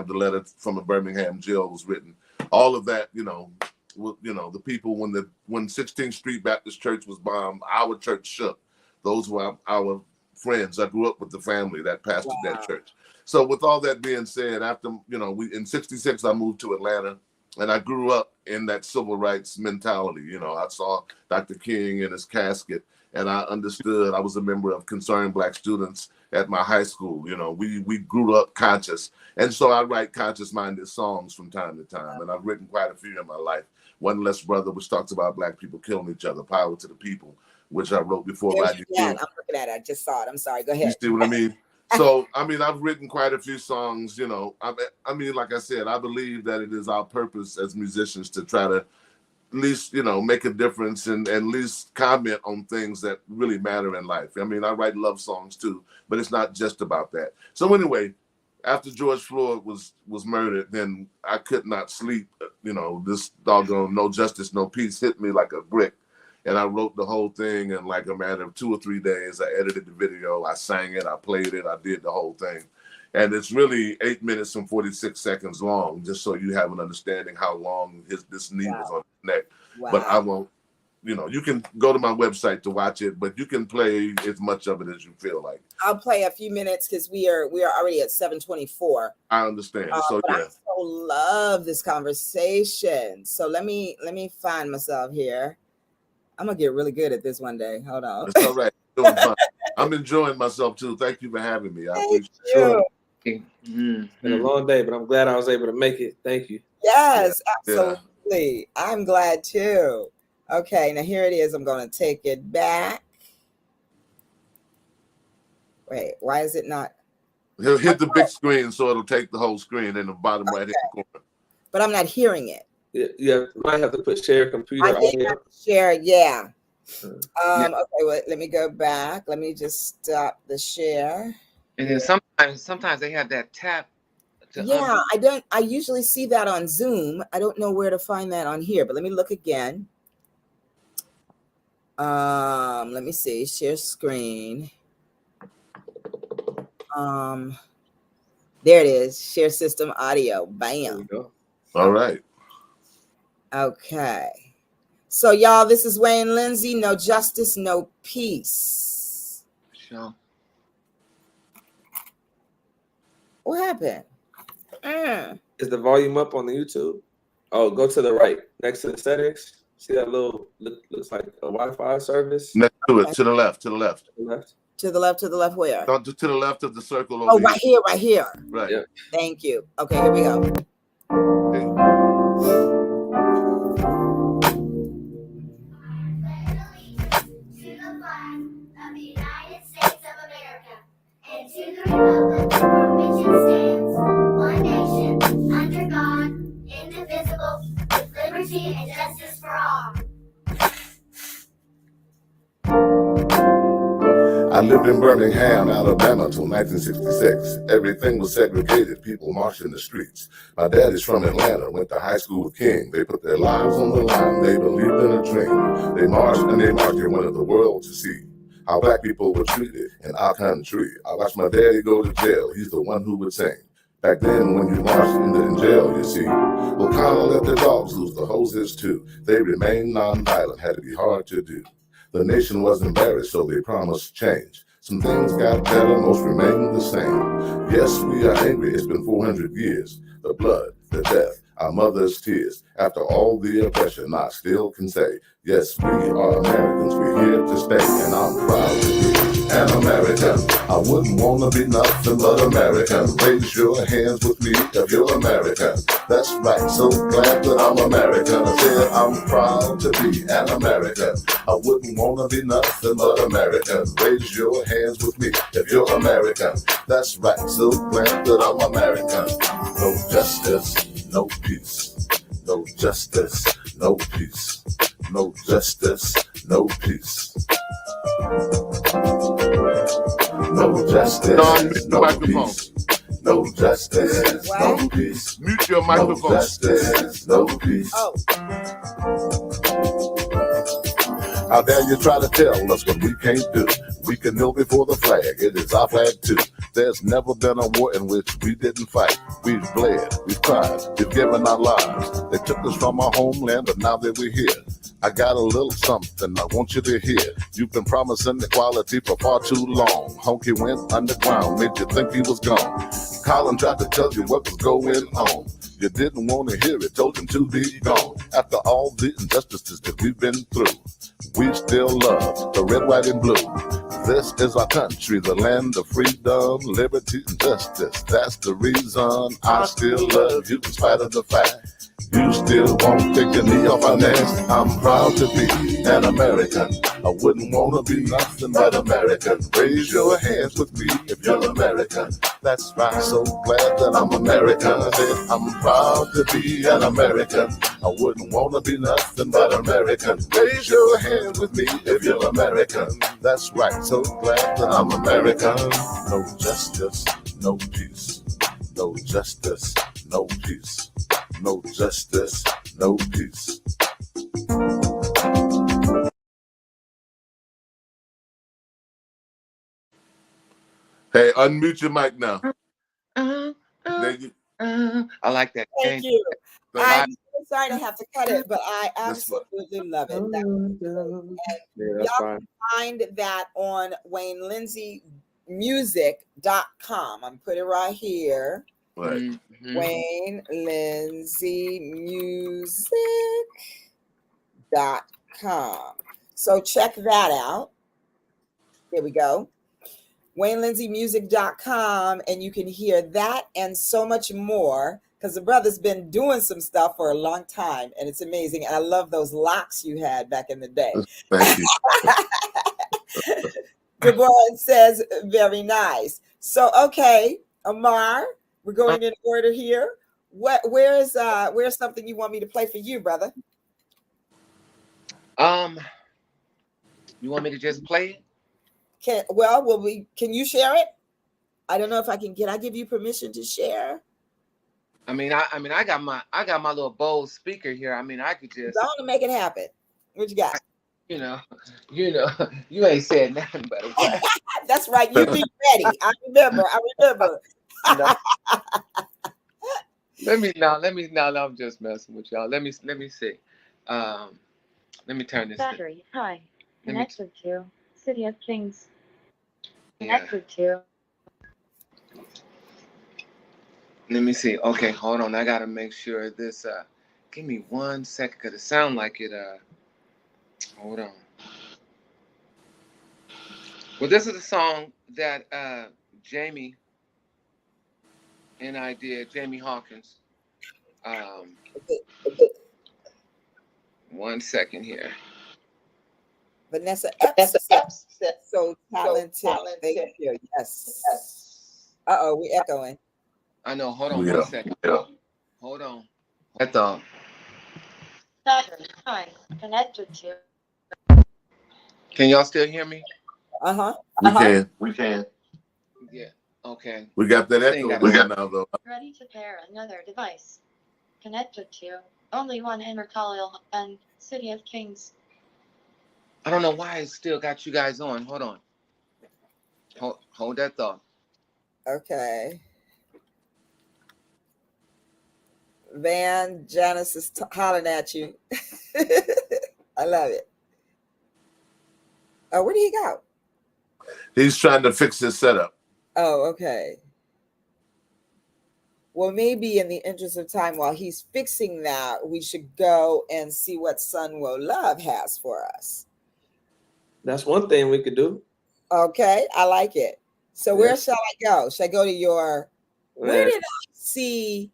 letter from the Birmingham jail was written. All of that, the people, when 16th Street Baptist Church was bombed, our church shook. Those were our friends. I grew up with the family that pastored that church. So with all that being said, after, in 66, I moved to Atlanta, and I grew up in that civil rights mentality. I saw Dr. King in his casket, and I understood. I was a member of Concerned Black Students at my high school. We grew up conscious. And so I write conscious-minded songs from time to time, and I've written quite a few in my life. One Less Brother, which talks about Black people killing each other, Power to the People, which I wrote before Rodney King. I'm looking at it. I just saw it. I'm sorry. Go ahead. You see what I mean? So, I've written quite a few songs, like I said, I believe that it is our purpose as musicians to try to at least, make a difference and at least comment on things that really matter in life. I write love songs too, but it's not just about that. So anyway, after George Floyd was murdered, then I could not sleep. This doggone No Justice, No Peace hit me like a brick. And I wrote the whole thing in like a matter of 2 or 3 days. I edited the video, I sang it, I played it, I did the whole thing. And it's really 8 minutes and 46 seconds long, just so you have an understanding how long this knee was on his neck. Wow. But I won't, you can go to my website to watch it, but you can play as much of it as you feel like. I'll play a few minutes because we are already at 7:24. I understand. So but yeah. I so love this conversation. So let me find myself here. I'm gonna get really good at this one day. Hold on. It's all right. Doing fun. I'm enjoying myself too. Thank you for having me. I appreciate it. It's been a long day, but I'm glad I was able to make it. Thank you. Yes, absolutely. Yeah. I'm glad too. Okay, now here it is. I'm gonna take it back. Wait, why is it not? He'll hit the big screen, so it'll take the whole screen in the bottom right hand corner. But I'm not hearing it. You might have to put share computer audio. Share, yeah. Okay, wait, let me go back. Let me just stop the share. And then sometimes they have that tap. I usually see that on Zoom. I don't know where to find that on here, but let me look again. Let me see, share screen. There it is, share system audio. Bam. There we go. All right. Okay. So y'all, this is Wayne Linsey. No Justice, No Peace. Sure. What happened? Is the volume up on the YouTube? Oh, go to the right next to the settings. See that little looks like a Wi-Fi service? Next to it, to the left, to the left. To the left. To the left where? To the left of the circle over right here. Right. Yeah. Thank you. Okay, here we go. To the republic for which it stands, one nation, under God, indivisible, with liberty and justice for all. I lived in Birmingham, Alabama till 1966. Everything was segregated, people marched in the streets. My dad is from Atlanta, went to high school with King. They put their lives on the line, they believed in a dream. They marched and they wanted the world to see how Black people were treated in our country. I watched my daddy go to jail. He's the one who would sing. Back then, when you marched in jail, you see, well, Connell let the dogs lose, the hoses too. They remained nonviolent, had to be hard to do. The nation was embarrassed, so they promised change. Some things got better, most remain the same. Yes, we are angry, it's been 400 years. The blood, the death, our mother's tears. After all the oppression, I still can say, yes, we are Americans, we're here to stay, and I'm proud to be an American. I wouldn't want to be nothing but American. Raise your hands with me if you're American. That's right, so glad that I'm American. I said I'm proud to be an American. I wouldn't want to be nothing but American. Raise your hands with me if you're American. That's right, so glad that I'm American. No justice, no peace. No justice, no peace. No justice, no peace. No justice, no peace. No justice, no peace. Mute your microphone. No justice, no peace. Oh. How dare you try to tell us what we can't do? We can kneel before the flag, it is our flag too. There's never been a war in which we didn't fight. We've bled, we've cried, we've given our lives. They took us from our homeland, but now that we're here, I got a little something I want you to hear. You've been promising equality for far too long. Honky went underground, made you think he was gone. Colin tried to tell you what was going on. You didn't want to hear it, told him to be gone. After all the injustices that we've been through, we still love the red, white, and blue. This is our country, the land of freedom, liberty, and justice. That's the reason I still love you in spite of the fact you still won't take your knee off our necks. I'm proud to be an American. I wouldn't want to be nothing but American. Raise your hands with me if you're American. That's right, so glad that I'm American. I said I'm proud to be an American. I wouldn't want to be nothing but American. Raise your hands with me if you're American. That's right, so glad that I'm American. No justice, no peace. No justice, no peace. No justice, no peace. Hey, unmute your mic now. I like that. Thank you. I'm so sorry to have to cut it, but I absolutely love it. Y'all can find that on WayneLinseyMusic.com. I'm putting it right here. Right. Mm-hmm. WayneLinseyMusic.com. So check that out. There we go. WayneLinseyMusic.com, and you can hear that and so much more, because the brother's been doing some stuff for a long time, and it's amazing. And I love those locks you had back in the day. Thank you. Deborah says, very nice. So, okay, Amar, we're going in order here. Where's something you want me to play for you, brother? You want me to just play it? Can you share it? I don't know if I can. Can I give you permission to share? I got my little Bose speaker here. I mean, I could just. I want to make it happen. What you got? You know, you ain't said nothing but what? That's right. You be ready. I remember. Let me. I'm just messing with y'all. Let me see. Let me turn this. Battery high. Connected to City of Kings. Yeah. Connected to. Let me see. Okay, hold on. I gotta make sure this. Give me 1 second, cause it sound like it. Hold on. Well, this is a song that Jamie and I did. Jamie Hawkins. 1 second here. Vanessa Epps, so talented. Thank you. Yes. We echoing. I know. Hold on 1 second. Yeah. Hold on. That's all. Battery high. Connected to. Can y'all still hear me? We can. Yeah. Okay. We got that echo going now, though. Ready to pair another device. Connected to only one Amar Khalil and City of Kings. I don't know why it still got you guys on. Hold on. Hold that thought. Okay. Van Janice is hollering at you. I love it. Oh, where did he go? He's trying to fix his setup. Oh, okay. Well, maybe in the interest of time, while he's fixing that, we should go and see what Sun Will Love has for us. That's one thing we could do. Okay, I like it. So where shall I go? Should I go to your? Where did I see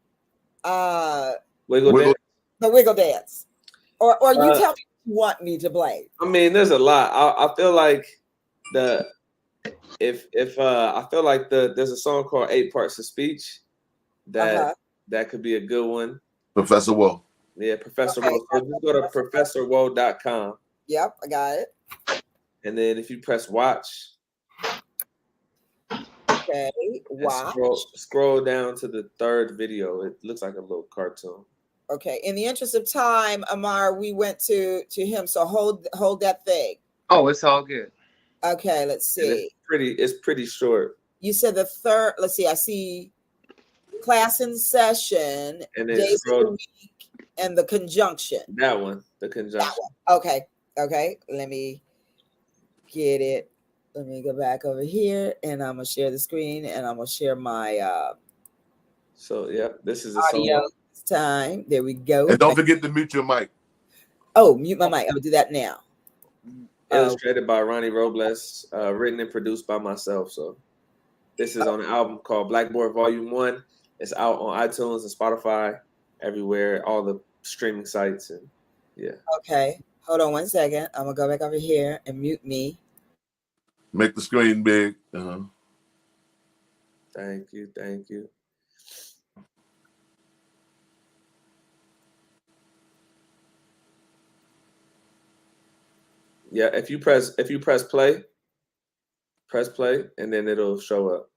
Wiggle Dance? The Wiggle Dance? Or you tell me what you want me to play. I mean, there's a lot. I feel like there's a song called 8 Parts of Speech that could be a good one. Professor Woe. Yeah, Professor Woe. So just go to professorwoe.com. Yep, I got it. And then if you press watch. Okay, watch. Scroll down to the 3rd video. It looks like a little cartoon. Okay, in the interest of time, Amar, we went to him, so hold that thing. Oh, it's all good. Okay, let's see. It's pretty short. You said the 3rd. Let's see. I see class in session, and then days of the week, and the conjunction. That one, the conjunction. That one. Okay. Let me get it. Let me go back over here, and I'm gonna share the screen, and I'm gonna share my So yeah, this is a audio song. this time. There we go. And don't forget to mute your mic. Oh, mute my mic. I'm gonna do that now. Illustrated by Ronnie Robles, written and produced by myself. So this is on an album called Blackboard Volume 1. It's out on iTunes and Spotify, everywhere, all the streaming sites, and yeah. Okay, hold on 1 second. I'm gonna go back over here and mute me. Make the screen big. Thank you. Yeah, if you press play, and then it'll show up.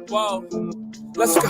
Whoa, let's go.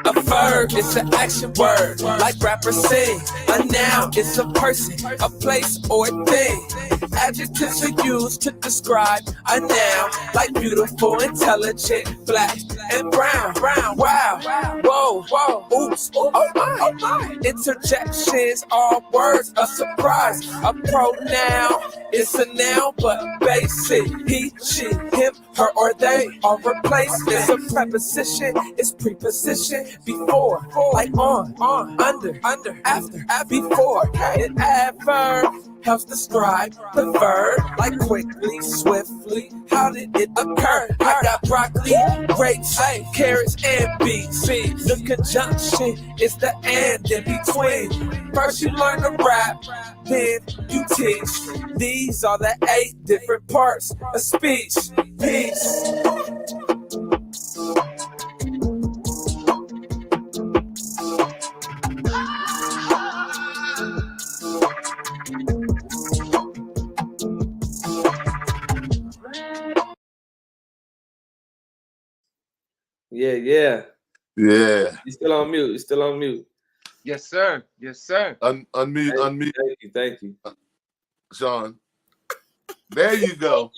A verb is an action word, like rappers sing. A noun is a person, a place, or a thing. Adjectives are used to describe a noun, like beautiful, intelligent, black, and brown. Wow, whoa, oops, oh my. Interjections are words of surprise. A pronoun is a noun, but basic. He, she, him, her, or they are replacements. A preposition is preposition before, like on, under, after, before. An adverb helps describe the verb, like quickly, swiftly. How did it occur? I got broccoli, grapes, carrots, and beets. The conjunction is the and in between. First you learn to rap, then you teach. These are the 8 different parts of speech. Peace. Yeah. Yeah. You're still on mute. Yes, sir. Unmute. Thank you. Sean. There you go.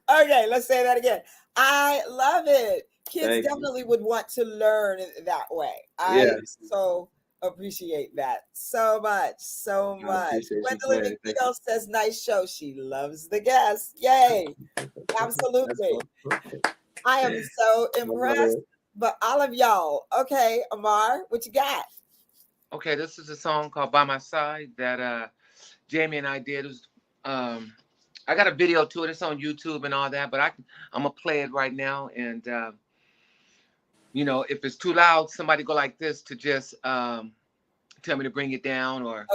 Okay, let's say that again. I love it. Kids Thank definitely would want to learn that way. Yeah. So appreciate that so much. Gwendolyn McNeil says, nice show. She loves the guests. Yay. Absolutely. I am so impressed. But all of y'all, okay, Amar, what you got? Okay, this is a song called By My Side that Jamie and I did. It was, I got a video to it. It's on YouTube and all that, but I'm going to play it right now. And, if it's too loud, somebody go like this to just tell me to bring it down or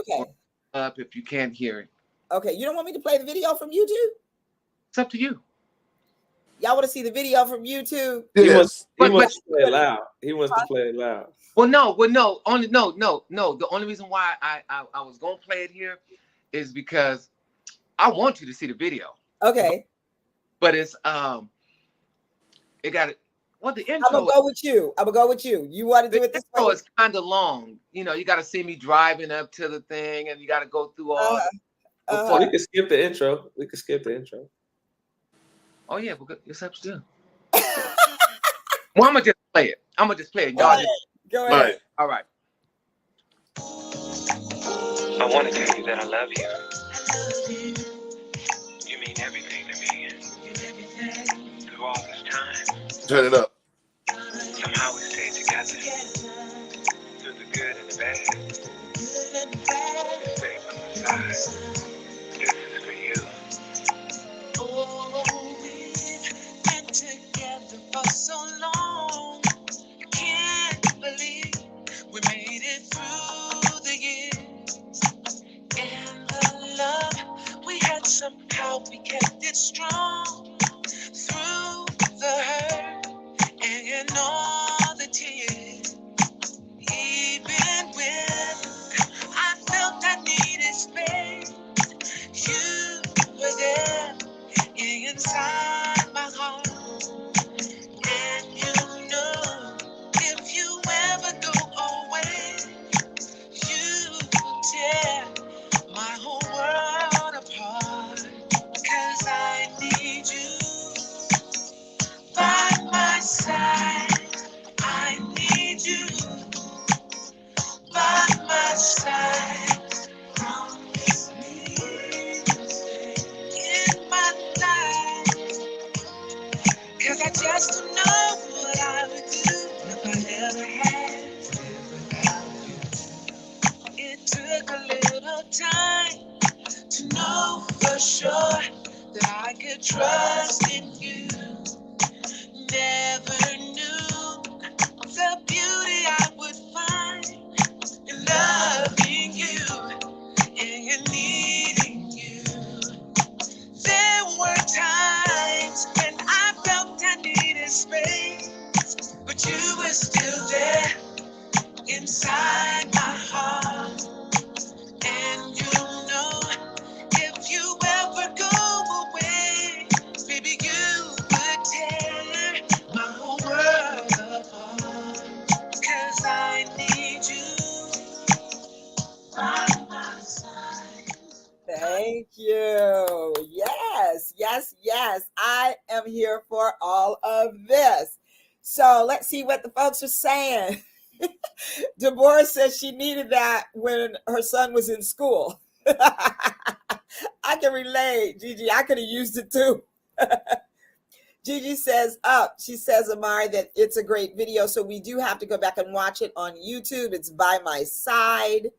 up if you can't hear it. Okay, you don't want me to play the video from YouTube? It's up to you. Y'all want to see the video from YouTube? He wants to play it loud. He wants to play it loud. Well, no. The only reason why I was gonna play it here is because I want you to see the video. Okay. But it's it got it. Well, the intro. I'm gonna go with you. You want to do it this way? It's kind of long. You got to see me driving up to the thing, and you got to go through all. We can skip the intro. Oh yeah, it's up to you. Well, I'm gonna just play it. I'm gonna just play it. Go Y'all ahead. just Go Right. ahead. all right. I want to tell you that I love you. You mean everything to me. Through all this time, Turn it up. somehow we stay together. Through the good and the bad. Stay by my side. This is for you. Oh, we've been together for so long. Can't believe we made it through the years. And the love we had, somehow we kept it strong. Through the hurt and all the tears. Even when I felt I needed space, you were there inside my heart. And you know, if you ever go away, you tear my whole world apart. 'Cause I need you by my side. I need you by my side. Promise me to stay in my life. 'Cause I just don't know what I would do if I never had you without you. It took a little time to know for sure that I could trust in you. Never knew the beauty I would find in loving you and needing you. There were times when I felt I needed space, but you were still there inside my heart. And you know, if you ever go away, baby, you would tear my whole world apart. 'Cause I need you by my side. Thank you. Yes, yes, yes. I am here for all of this. So let's see what the folks are saying. Deborah says she needed that when her son was in school. I can relate, Gigi. I could have used it too. Gigi says, she says, Amar, that it's a great video. So we do have to go back and watch it on YouTube. It's By My Side.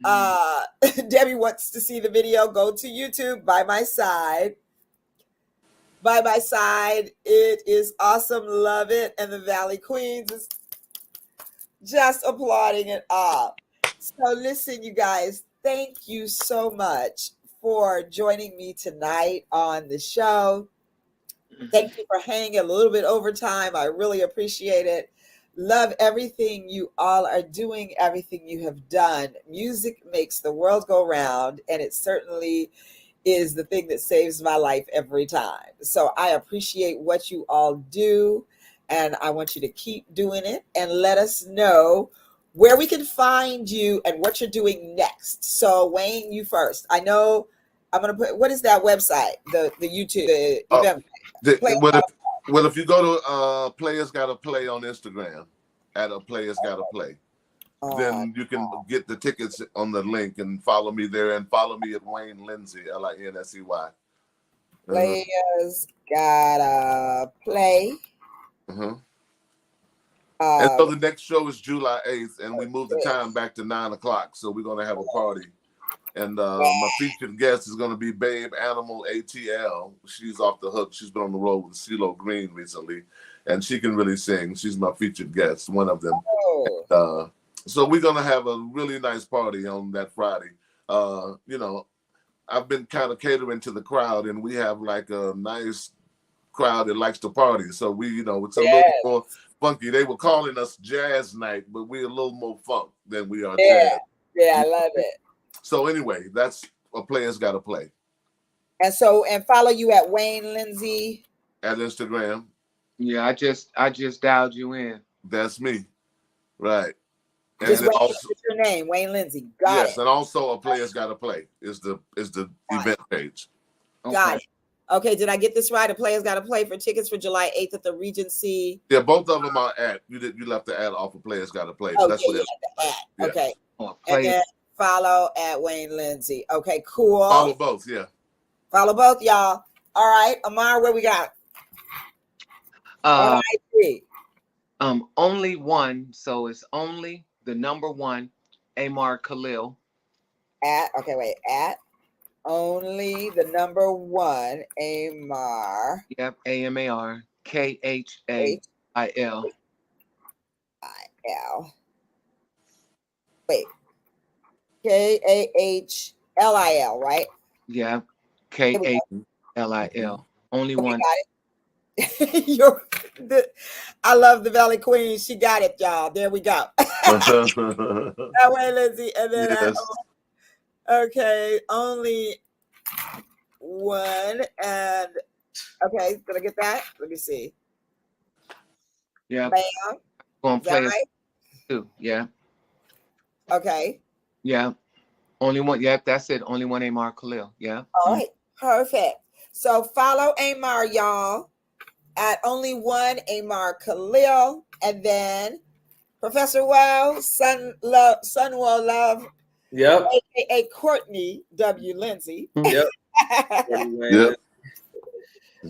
Debbie wants to see the video. Go to YouTube, By My Side. By My Side. It is awesome. Love it. And the Valley Queens is just applauding it all. So listen, you guys, thank you so much for joining me tonight on the show. Thank you for hanging a little bit over time. I really appreciate it. Love everything you all are doing, everything you have done. Music makes the world go round, and it certainly is the thing that saves my life every time. So I appreciate what you all do, and I want you to keep doing it and let us know where we can find you and what you're doing next. So Wayne, you first. I know I'm going to put, what is that website? The YouTube, the event. Well, if you go to Players Gotta Play on Instagram, at Players Gotta Play, then you can get the tickets on the link and follow me there, and follow me at Wayne Linsey, Linsey. Players Gotta Play. And so the next show is July 8th, and we moved the time back to 9 o'clock. So we're going to have a party. And my featured guest is going to be Babe Animal ATL. She's off the hook. She's been on the road with CeeLo Green recently, and she can really sing. She's my featured guest, one of them. And, so we're going to have a really nice party on that Friday. You know, I've been kind of catering to the crowd, and we have like a nice crowd that likes to party. So we, you know, it's a little more funky. They were calling us jazz night, but we're a little more funk than we are jazz. Yeah, I love it. So anyway, that's what Players Gotta Play. And so, and follow you at Wayne Linsey at Instagram. Yeah, I just dialed you in. That's me, right? And just Wayne, also, what's your name, Wayne Linsey. Got it. And also a Players Gotta Play is the event page. Got it. Okay, did I get this right? A player's got to play for tickets for July 8th at the Regency. Yeah, both of them are at. You left the ad off. A player's got to play. Okay, That's what yeah, it the ad. Yeah. Okay. Oh, And then follow at Wayne Linsey. Okay, cool. Follow both, yeah. Follow both, y'all. All right, Amar, what we got? Only one. So it's only the number one, Amar Khalil. At only the number one, Amar. Yep, AMAR KHAIL. Wait, KAHLIL, right? Yeah, KHLIL. Only one. Got it. I love the Valley Queen. She got it, y'all. There we go. That way, Lindsay. And then Yes. okay, only one. And okay, did I get that? Let me see. Yeah. Bam. Gonna Is that play right? too. Yeah. Okay. Yeah. Only one. Yep, that's it. Only one, Amar Khalil. Yeah. All right. Perfect. So follow Amar, y'all, at only one, Amar Khalil, and then Professor Wow, Sunwell Love, Yep. aka Courtney W. Linsey. Yep. Yep.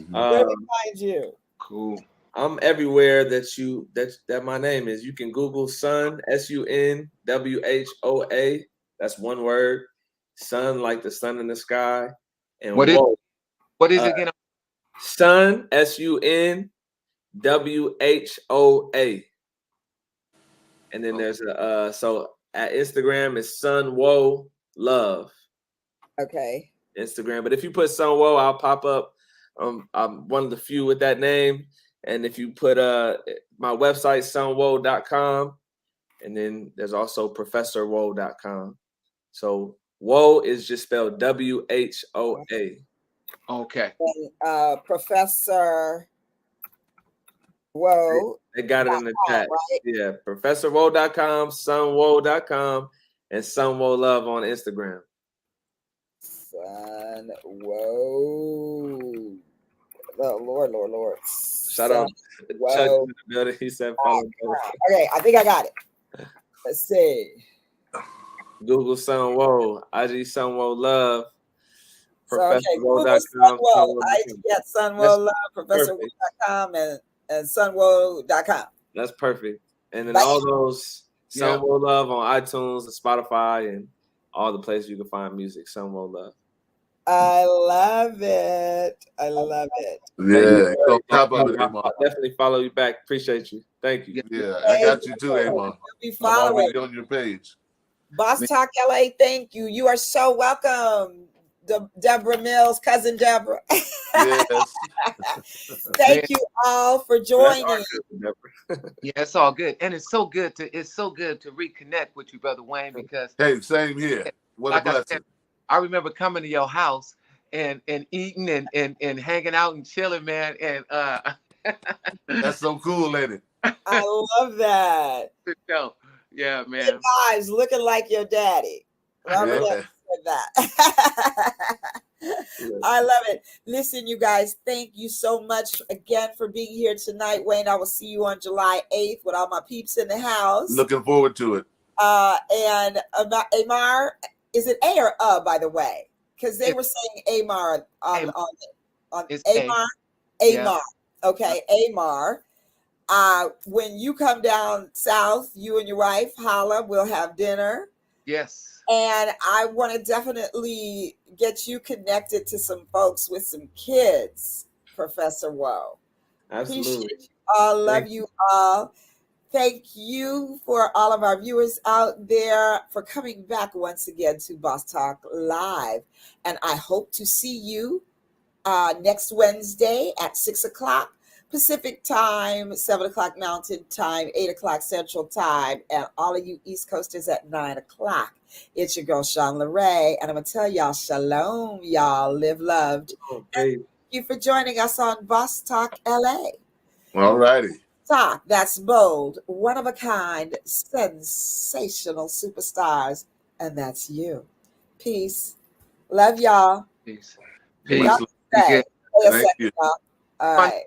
Where we find you? Cool. I'm everywhere that my name is. You can Google Sun, SUNWHOA. That's one word. Sun, like the sun in the sky. And What is it again? Sun, SUNWHOA. And then there's so at Instagram it's Sun Woe Love. Okay. Instagram. But if you put Sun Woe, I'll pop up. I'm one of the few with that name. And if you put my website, sunwoe.com, and then there's also professorwoe.com. So Woe is just spelled WHOA. Okay. And, Professor Woe. They got it in the chat. Right? Yeah, professorwoe.com, sunwoe.com, and Sunwoe Love on Instagram. Sun Woe. Oh, Lord. Shout out to Chuck in the building. He said follow both. Okay, I think I got it. Let's see. Google Sunwoe, IG Sunwoe Love, ProfessorWoe.com. Sunwoe Love, ProfessorWoe.com, and Sunwoe.com. That's perfect. And then all those Sunwoe Love on iTunes and Spotify and all the places you can find music, Sunwoe Love. I love it. Yeah, go top of it, Amar. I'll definitely follow you back. Appreciate you. Thank you. Yeah, I got you too, Amar. I'm already on your page. Boss Talk LA, thank you. You are so welcome. Deborah Mills, cousin Deborah. Yes. Thank you all for joining. Yeah, it's all good, and it's so good to reconnect with you, Brother Wayne, because hey, same here. What a blessing. I remember coming to your house and eating and hanging out and chilling, man. And that's so cool, ain't it? I love that. Yeah, man. Guys, looking like your daddy. Robert said that. I love it. Listen, you guys, thank you so much again for being here tonight. Wayne, I will see you on July 8th with all my peeps in the house. Looking forward to it. And Amar, is it A or by the way? Because they were saying Amar on Amar. Yeah. Okay, Amar. When you come down south, you and your wife, holla, we'll have dinner. Yes. And I want to definitely get you connected to some folks with some kids, Professor Woe. Absolutely. Appreciate you all. Love you all. Thank you for all of our viewers out there for coming back once again to Boss Talk Live. And I hope to see you next Wednesday at 6 o'clock Pacific time, 7 o'clock Mountain time, 8 o'clock Central time, and all of you East Coasters at 9 o'clock. It's your girl, Sean LeRae, and I'm going to tell y'all, shalom, y'all, live loved. Thank you for joining us on Boss Talk LA. All righty. Talk that's bold, one of a kind, sensational superstars, and that's you. Peace. Love y'all. Peace. Y'all say, Play a Thank second, you. y'all. All right.